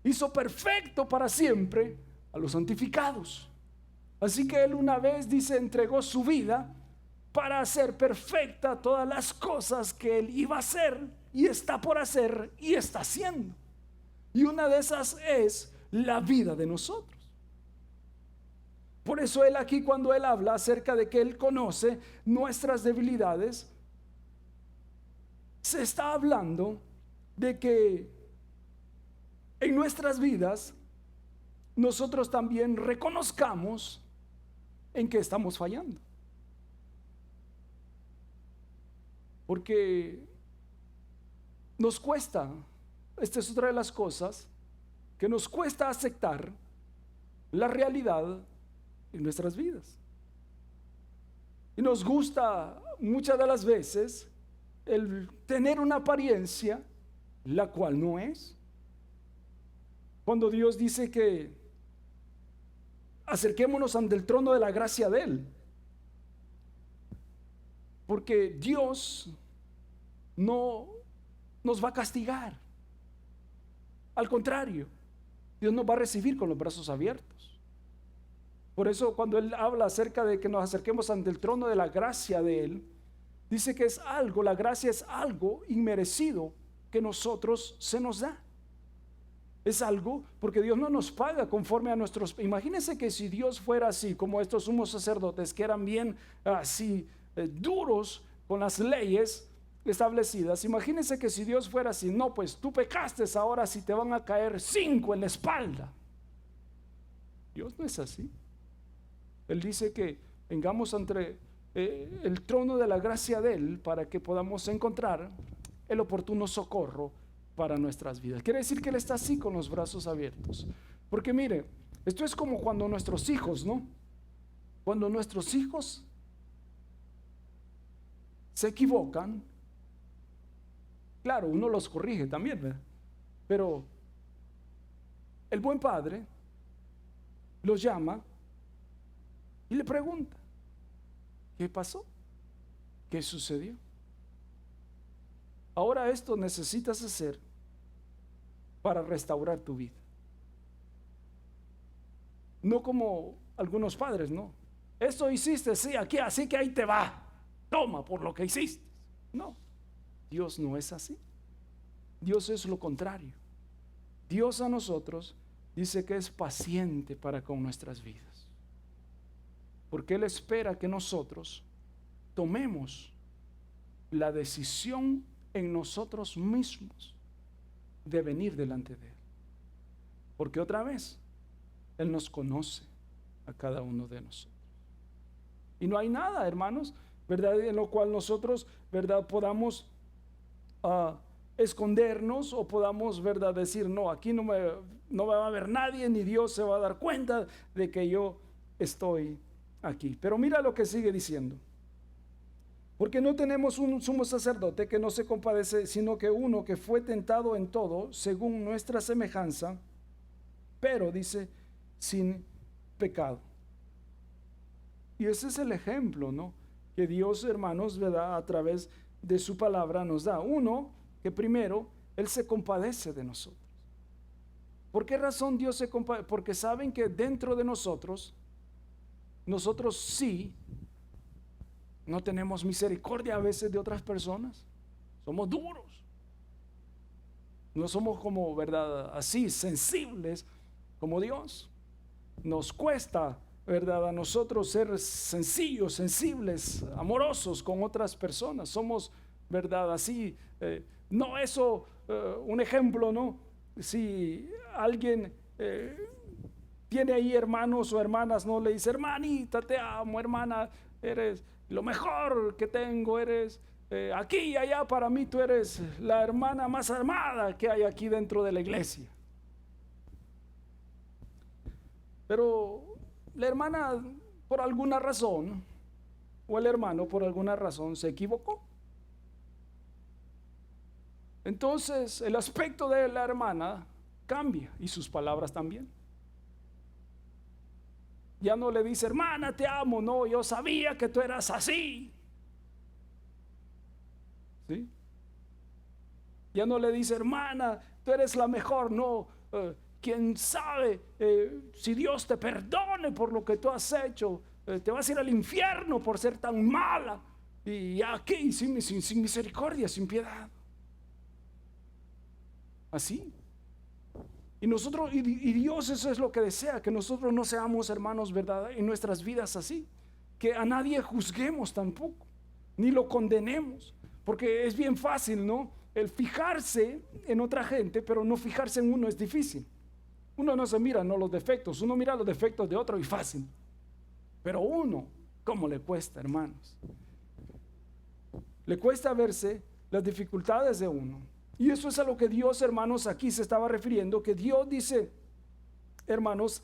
C: hizo perfecto para siempre a los santificados. Así que Él una vez, dice, entregó su vida para hacer perfecta todas las cosas que Él iba a hacer y está por hacer y está haciendo. Y una de esas es la vida de nosotros. Por eso Él aquí, cuando Él habla acerca de que Él conoce nuestras debilidades, se está hablando de que en nuestras vidas nosotros también reconozcamos en que estamos fallando. Porque nos cuesta, esta es otra de las cosas, que nos cuesta aceptar la realidad en nuestras vidas. Y nos gusta muchas de las veces el tener una apariencia la cual no es. Cuando Dios dice que acerquémonos ante el trono de la gracia de Él, porque Dios no nos va a castigar. Al contrario, Dios nos va a recibir con los brazos abiertos. Por eso cuando Él habla acerca de que nos acerquemos ante el trono de la gracia de Él, dice que es algo, la gracia es algo inmerecido que nosotros se nos da. Es algo porque Dios no nos paga conforme a nuestros. Imagínense que si Dios fuera así, como estos sumos sacerdotes que eran bien así duros con las leyes establecidas. Imagínense que si Dios fuera así, no, pues tú pecaste, ahora sí te van a caer 5 en la espalda. Dios no es así. Él dice que vengamos ante el trono de la gracia de Él para que podamos encontrar el oportuno socorro para nuestras vidas. Quiere decir que Él está así con los brazos abiertos. Porque mire, esto es como cuando nuestros hijos, ¿no? Cuando nuestros hijos se equivocan, claro, uno los corrige también, ¿verdad? Pero el buen padre los llama y le pregunta, ¿qué pasó? ¿Qué sucedió? Ahora esto necesitas hacer para restaurar tu vida. No como algunos padres, ¿no? Esto hiciste, sí, aquí, así que ahí te va. Toma por lo que hiciste. No, Dios no es así. Dios es lo contrario. Dios a nosotros dice que es paciente para con nuestras vidas. Porque Él espera que nosotros tomemos la decisión en nosotros mismos de venir delante de Él. Porque otra vez, Él nos conoce a cada uno de nosotros. Y no hay nada, hermanos, ¿verdad?, en lo cual nosotros, ¿verdad?, podamos escondernos o podamos, ¿verdad?, decir, no, aquí no me va a ver nadie, ni Dios se va a dar cuenta de que yo estoy aquí. Pero mira lo que sigue diciendo. Porque no tenemos un sumo sacerdote que no se compadece, sino que uno que fue tentado en todo, según nuestra semejanza, pero dice, sin pecado. Y ese es el ejemplo, ¿no?, que Dios, hermanos, ¿verdad?, a través de su palabra nos da. Uno, que primero, Él se compadece de nosotros. ¿Por qué razón Dios se compadece? Porque saben que dentro de nosotros sí, no tenemos misericordia a veces de otras personas. Somos duros. No somos como, ¿verdad?, así sensibles como Dios. Nos cuesta, ¿verdad?, a nosotros ser sencillos, sensibles, amorosos con otras personas. Somos, ¿verdad?, así. No eso, un ejemplo, ¿no? Si alguien tiene ahí hermanos o hermanas, no le dice, hermanita, te amo, hermana, eres lo mejor que tengo, eres aquí y allá, para mí tú eres la hermana más armada que hay aquí dentro de la iglesia. Pero la hermana por alguna razón, o el hermano por alguna razón se equivocó. Entonces el aspecto de la hermana cambia y sus palabras también. Ya no le dice, hermana, te amo, no, yo sabía que tú eras así. ¿Sí? Ya no le dice, hermana, tú eres la mejor, no, quién sabe si Dios te perdone por lo que tú has hecho, te vas a ir al infierno por ser tan mala, y aquí sin misericordia, sin piedad. Así. Y nosotros, y Dios eso es lo que desea, que nosotros no seamos, hermanos, ¿verdad?, en nuestras vidas así, que a nadie juzguemos tampoco, ni lo condenemos, porque es bien fácil, ¿no?, el fijarse en otra gente, pero no fijarse en uno es difícil. Uno no se mira, no los defectos, uno mira los defectos de otro y fácil. Pero uno, ¿cómo le cuesta, hermanos? Le cuesta verse las dificultades de uno. Y eso es a lo que Dios, hermanos, aquí se estaba refiriendo, que Dios dice, hermanos,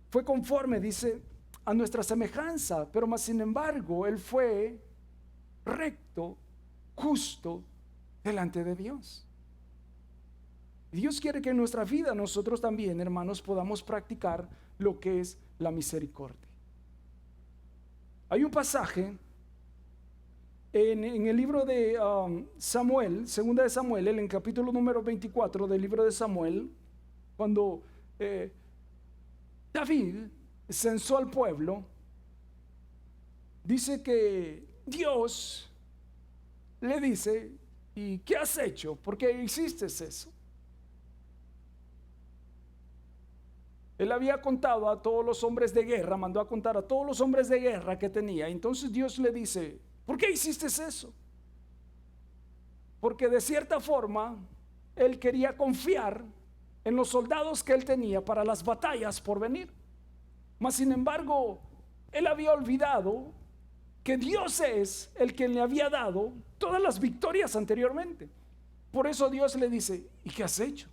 C: fue conforme, dice, a nuestra semejanza, pero más sin embargo, Él fue recto, justo, delante de Dios. Dios quiere que en nuestra vida nosotros también, hermanos, podamos practicar lo que es la misericordia. Hay un pasaje en el libro de Samuel, segunda de Samuel, en el capítulo número 24 del libro de Samuel, cuando David censó al pueblo, dice que Dios le dice, ¿y qué has hecho? ¿Por qué hiciste eso? Él había contado a todos los hombres de guerra, mandó a contar a todos los hombres de guerra que tenía. Entonces Dios le dice, ¿por qué hiciste eso? Porque de cierta forma Él quería confiar en los soldados que Él tenía para las batallas por venir. Mas sin embargo, Él había olvidado que Dios es el que le había dado todas las victorias anteriormente. Por eso Dios le dice, ¿y qué has hecho?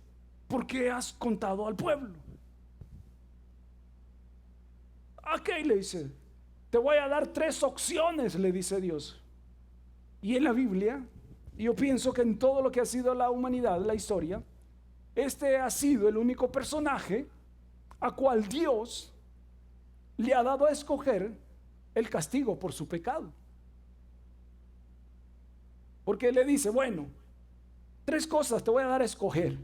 C: ¿Por qué has contado al pueblo? Ok, le dice, te voy a dar 3 opciones, le dice Dios. Y en la Biblia, yo pienso que en todo lo que ha sido la humanidad, la historia, este ha sido el único personaje a cual Dios le ha dado a escoger el castigo por su pecado. Porque le dice, bueno, 3 cosas te voy a dar a escoger.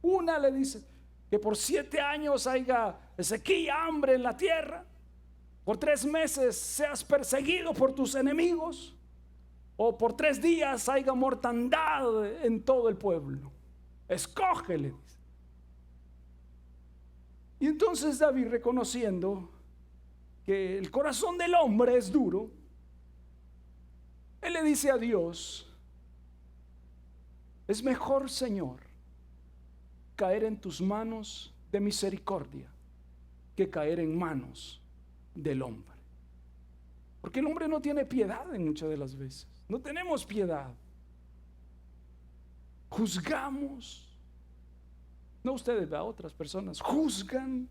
C: Una, le dice, que por 7 años haya sequía, hambre en la tierra, por 3 meses seas perseguido por tus enemigos, o por 3 días haya mortandad en todo el pueblo. Escógele. Y entonces David, reconociendo que el corazón del hombre es duro, él le dice a Dios, es mejor, Señor, caer en tus manos de misericordia que caer en manos del hombre. Porque el hombre no tiene piedad en muchas de las veces. No tenemos piedad. Juzgamos. No ustedes, a otras personas. Juzgan.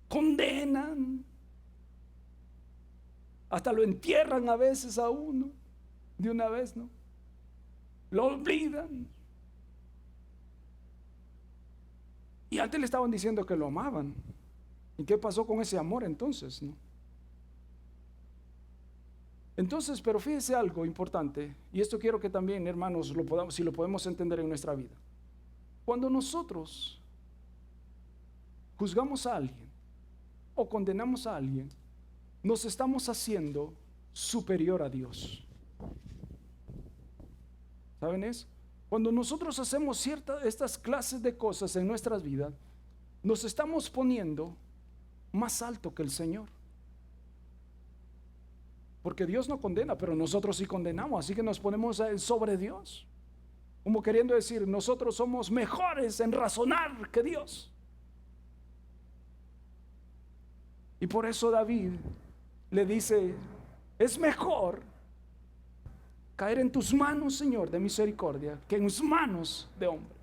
C: Condenan. Hasta lo entierran a veces a uno. De una vez, ¿no? Lo olvidan. Y antes le estaban diciendo que lo amaban. ¿Y qué pasó con ese amor entonces? ¿No? Entonces, pero fíjese algo importante, y esto quiero que también, hermanos, si lo podemos entender en nuestra vida. Cuando nosotros juzgamos a alguien o condenamos a alguien, nos estamos haciendo superior a Dios. ¿Saben eso? Cuando nosotros hacemos estas clases de cosas en nuestras vidas, nos estamos poniendo más alto que el Señor. Porque Dios no condena, pero nosotros sí condenamos, así que nos ponemos sobre Dios. Como queriendo decir, nosotros somos mejores en razonar que Dios. Y por eso David le dice, es mejor caer en tus manos, Señor, de misericordia, que en tus manos de hombre.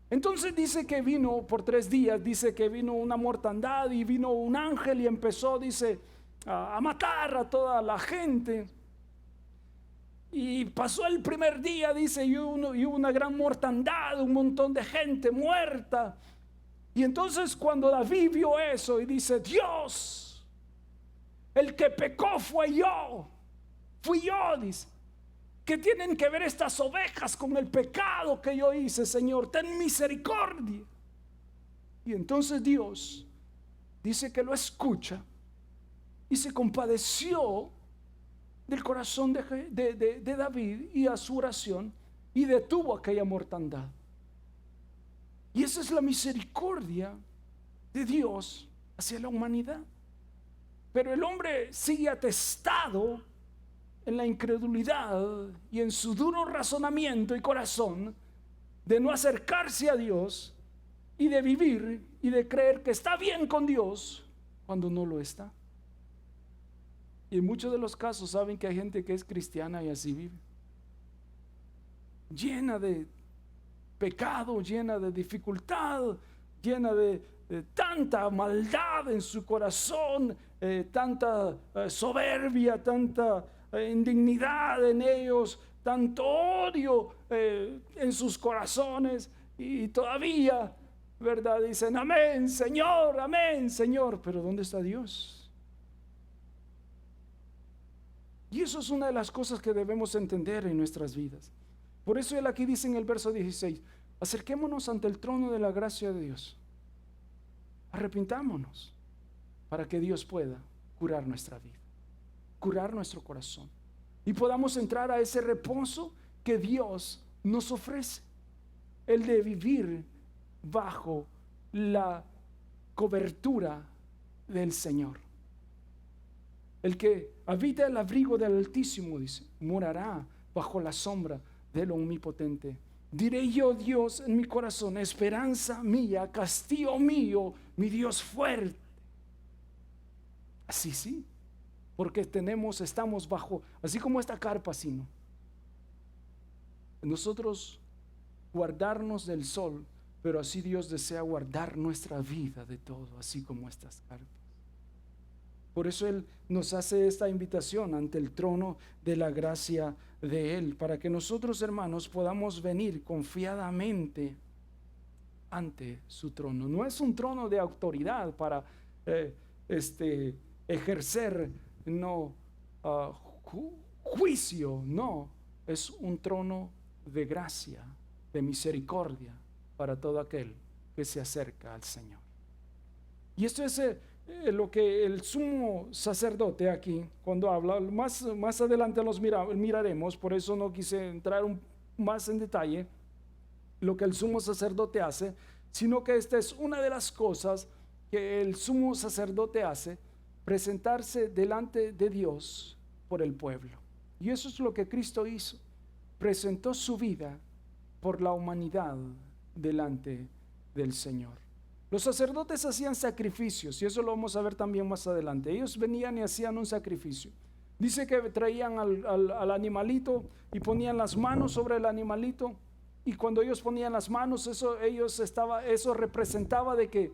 C: Entonces dice que vino por 3 días, dice que vino una mortandad y vino un ángel y empezó, dice, a matar a toda la gente. Y pasó el primer día, dice, y hubo una gran mortandad, un montón de gente muerta. Y entonces cuando David vio eso y dice, Dios, el que pecó fui yo, dice. ¿Qué tienen que ver estas ovejas con el pecado que yo hice, Señor? Ten misericordia. Y entonces Dios dice que lo escucha y se compadeció del corazón de David y a su oración y detuvo aquella mortandad. Y esa es la misericordia de Dios hacia la humanidad. Pero el hombre sigue atestado en la incredulidad y en su duro razonamiento y corazón de no acercarse a Dios y de vivir y de creer que está bien con Dios cuando no lo está. Y en muchos de los casos saben que hay gente que es cristiana y así vive, llena de pecado, llena de dificultad, llena de tanta maldad en su corazón, tanta soberbia, tanta indignidad en ellos, tanto odio en sus corazones, y todavía, ¿verdad? Dicen amén Señor, pero ¿dónde está Dios? Y eso es una de las cosas que debemos entender en nuestras vidas. Por eso él aquí dice en el verso 16, acerquémonos ante el trono de la gracia de Dios, arrepintámonos para que Dios pueda curar nuestra vida, curar nuestro corazón, y podamos entrar a ese reposo que Dios nos ofrece, el de vivir bajo la cobertura del Señor. El que habita el abrigo del Altísimo, dice, morará bajo la sombra del Omnipotente. Diré yo, Dios, en mi corazón, esperanza mía, castillo mío, mi Dios fuerte. Así sí, porque estamos bajo, así como esta carpa, sino nosotros guardarnos del sol, pero así Dios desea guardar nuestra vida de todo, así como estas carpas. Por eso Él nos hace esta invitación ante el trono de la gracia de Él, para que nosotros, hermanos, podamos venir confiadamente ante su trono. No es un trono de autoridad para ejercer juicio, no, es un trono de gracia, de misericordia para todo aquel que se acerca al Señor. Y esto es lo que el sumo sacerdote aquí, cuando habla, más adelante los miraremos, por eso no quise entrar más en detalle lo que el sumo sacerdote hace, sino que esta es una de las cosas que el sumo sacerdote hace, presentarse delante de Dios por el pueblo. Y eso es lo que Cristo hizo, presentó su vida por la humanidad delante del Señor. Los sacerdotes hacían sacrificios, y eso lo vamos a ver también más adelante. Ellos venían y hacían un sacrificio. Dice que traían al animalito y ponían las manos sobre el animalito, y cuando ellos ponían las manos, eso representaba de que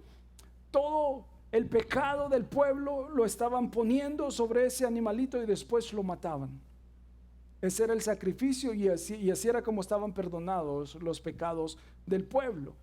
C: todo el pecado del pueblo lo estaban poniendo sobre ese animalito y después lo mataban. Ese era el sacrificio, y así era como estaban perdonados los pecados del pueblo.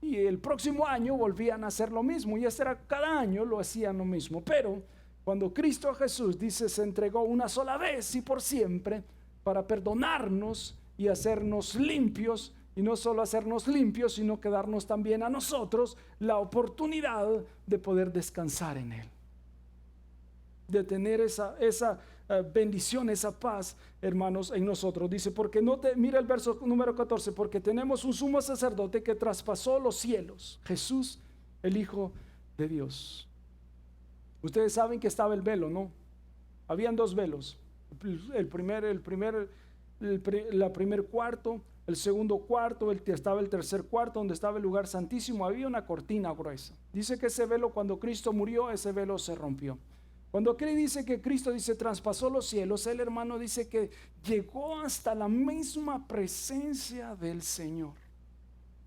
C: Y el próximo año volvían a hacer lo mismo, y cada año lo hacían lo mismo. Pero cuando Cristo Jesús, dice, se entregó una sola vez y por siempre para perdonarnos y hacernos limpios, y no solo hacernos limpios, sino que darnos también a nosotros la oportunidad de poder descansar en Él, de tener esa bendición, esa paz, hermanos, en nosotros. Dice, mira el verso número 14, porque tenemos un sumo sacerdote que traspasó los cielos, Jesús, el Hijo de Dios. Ustedes saben que estaba el velo, ¿no? Habían dos velos, el primer cuarto, el segundo cuarto, estaba el tercer cuarto donde estaba el lugar santísimo. Había una cortina gruesa. Dice que ese velo, cuando Cristo murió, ese velo se rompió. Cuando aquí dice que Cristo, dice, traspasó los cielos, el hermano dice que llegó hasta la misma presencia del Señor.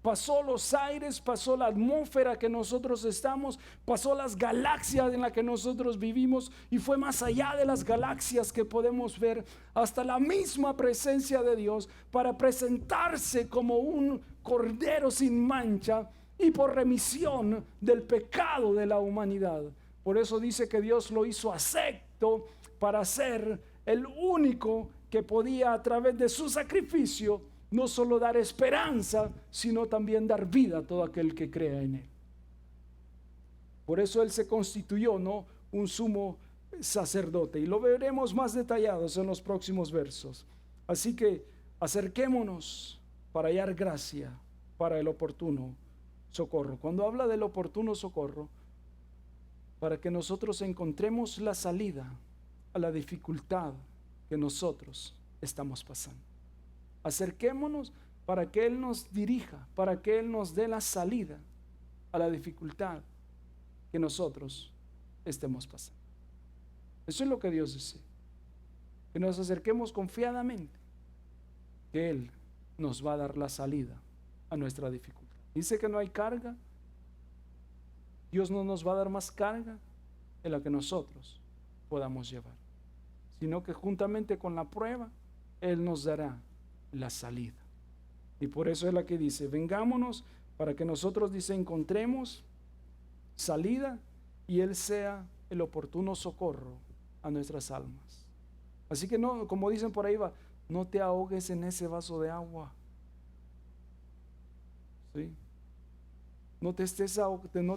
C: Pasó los aires, pasó la atmósfera que nosotros estamos, pasó las galaxias en las que nosotros vivimos, y fue más allá de las galaxias que podemos ver, hasta la misma presencia de Dios, para presentarse como un cordero sin mancha y por remisión del pecado de la humanidad. Por eso dice que Dios lo hizo acepto para ser el único que podía, a través de su sacrificio, no solo dar esperanza, sino también dar vida a todo aquel que crea en Él. Por eso Él se constituyó, ¿no?, un sumo sacerdote, y lo veremos más detallados en los próximos versos. Así que acerquémonos para hallar gracia para el oportuno socorro. Cuando habla del oportuno socorro, para que nosotros encontremos la salida a la dificultad que nosotros estamos pasando. Acerquémonos para que Él nos dirija, para que Él nos dé la salida a la dificultad que nosotros estemos pasando. Eso es lo que Dios desea, que nos acerquemos confiadamente, que Él nos va a dar la salida a nuestra dificultad. Dice que no hay carga. Dios no nos va a dar más carga de la que nosotros podamos llevar, sino que juntamente con la prueba, Él nos dará la salida. Y por eso es la que dice, vengámonos para que nosotros, dice, encontremos salida y Él sea el oportuno socorro a nuestras almas. Así que no, como dicen por ahí, va, no te ahogues en ese vaso de agua. ¿Sí? No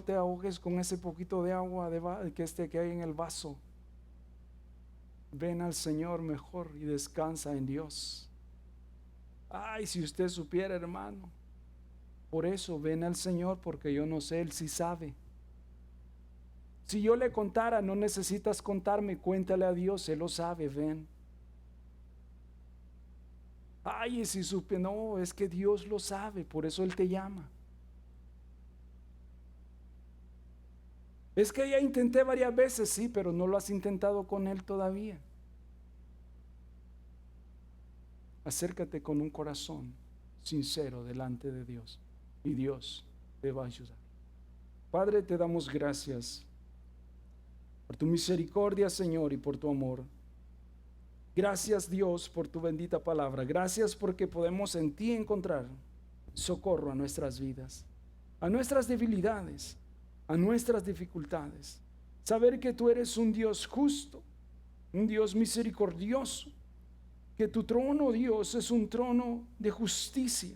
C: te ahogues con ese poquito de agua que hay en el vaso. Ven al Señor mejor y descansa en Dios. Ay, si usted supiera, hermano. Por eso ven al Señor, porque yo no sé, Él sí sabe. Si yo le contara, no necesitas contarme, cuéntale a Dios, Él lo sabe, ven. Ay, y si supe, no, es que Dios lo sabe, por eso Él te llama. Es que ya intenté varias veces, sí, pero no lo has intentado con Él todavía. Acércate con un corazón sincero delante de Dios y Dios te va a ayudar. Padre, te damos gracias por tu misericordia, Señor, y por tu amor. Gracias, Dios, por tu bendita palabra. Gracias porque podemos en ti encontrar socorro a nuestras vidas, a nuestras debilidades, a nuestras dificultades. Saber que tú eres un Dios justo, un Dios misericordioso, que tu trono, Dios, es un trono de justicia,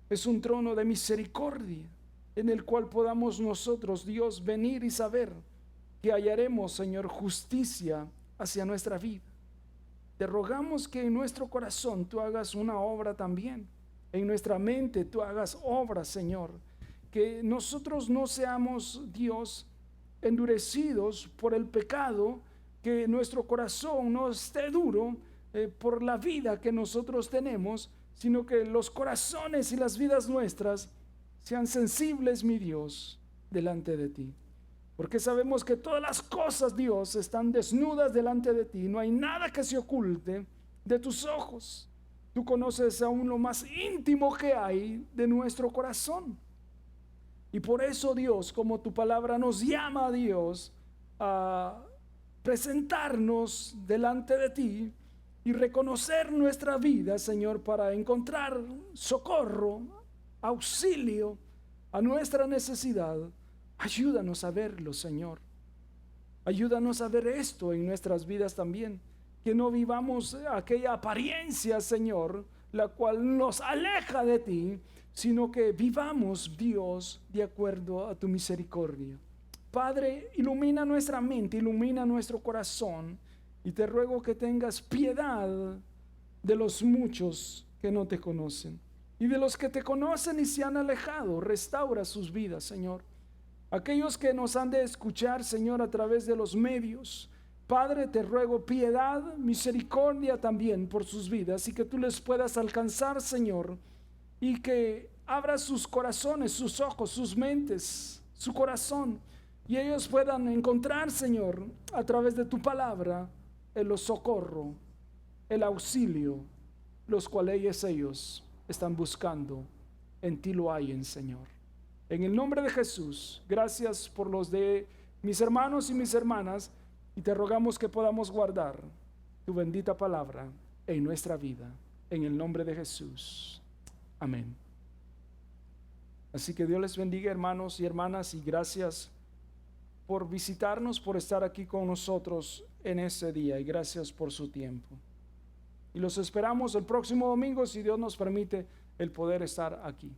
C: es un trono de misericordia, en el cual podamos nosotros, Dios, venir y saber que hallaremos, Señor, justicia hacia nuestra vida. Te rogamos que en nuestro corazón tú hagas una obra también, en nuestra mente tú hagas obra, Señor, que nosotros no seamos, Dios, endurecidos por el pecado, que nuestro corazón no esté duro por la vida que nosotros tenemos, sino que los corazones y las vidas nuestras sean sensibles, mi Dios, delante de ti. Porque sabemos que todas las cosas, Dios, están desnudas delante de ti. No hay nada que se oculte de tus ojos. Tú conoces aún lo más íntimo que hay de nuestro corazón. Y por eso, Dios, como tu palabra nos llama, Dios, a presentarnos delante de ti y reconocer nuestra vida, Señor, para encontrar socorro, auxilio a nuestra necesidad. Ayúdanos a verlo, Señor. Ayúdanos a ver esto en nuestras vidas también. Que no vivamos aquella apariencia, Señor, la cual nos aleja de ti, sino que vivamos, Dios, de acuerdo a tu misericordia. Padre, ilumina nuestra mente, ilumina nuestro corazón, y te ruego que tengas piedad de los muchos que no te conocen, y de los que te conocen y se han alejado. Restaura sus vidas, Señor. Aquellos que nos han de escuchar, Señor, a través de los medios, Padre, te ruego piedad, misericordia también por sus vidas, y que tú les puedas alcanzar, Señor, y que abras sus corazones, sus ojos, sus mentes, su corazón, y ellos puedan encontrar, Señor, a través de tu palabra, el socorro, el auxilio, los cuales ellos están buscando. En ti lo hay, Señor. En el nombre de Jesús, gracias por los de mis hermanos y mis hermanas, y te rogamos que podamos guardar tu bendita palabra en nuestra vida, en el nombre de Jesús. Amén. Así que Dios les bendiga, hermanos y hermanas, y gracias por visitarnos, por estar aquí con nosotros en este día, y gracias por su tiempo. Y los esperamos el próximo domingo, si Dios nos permite el poder estar aquí.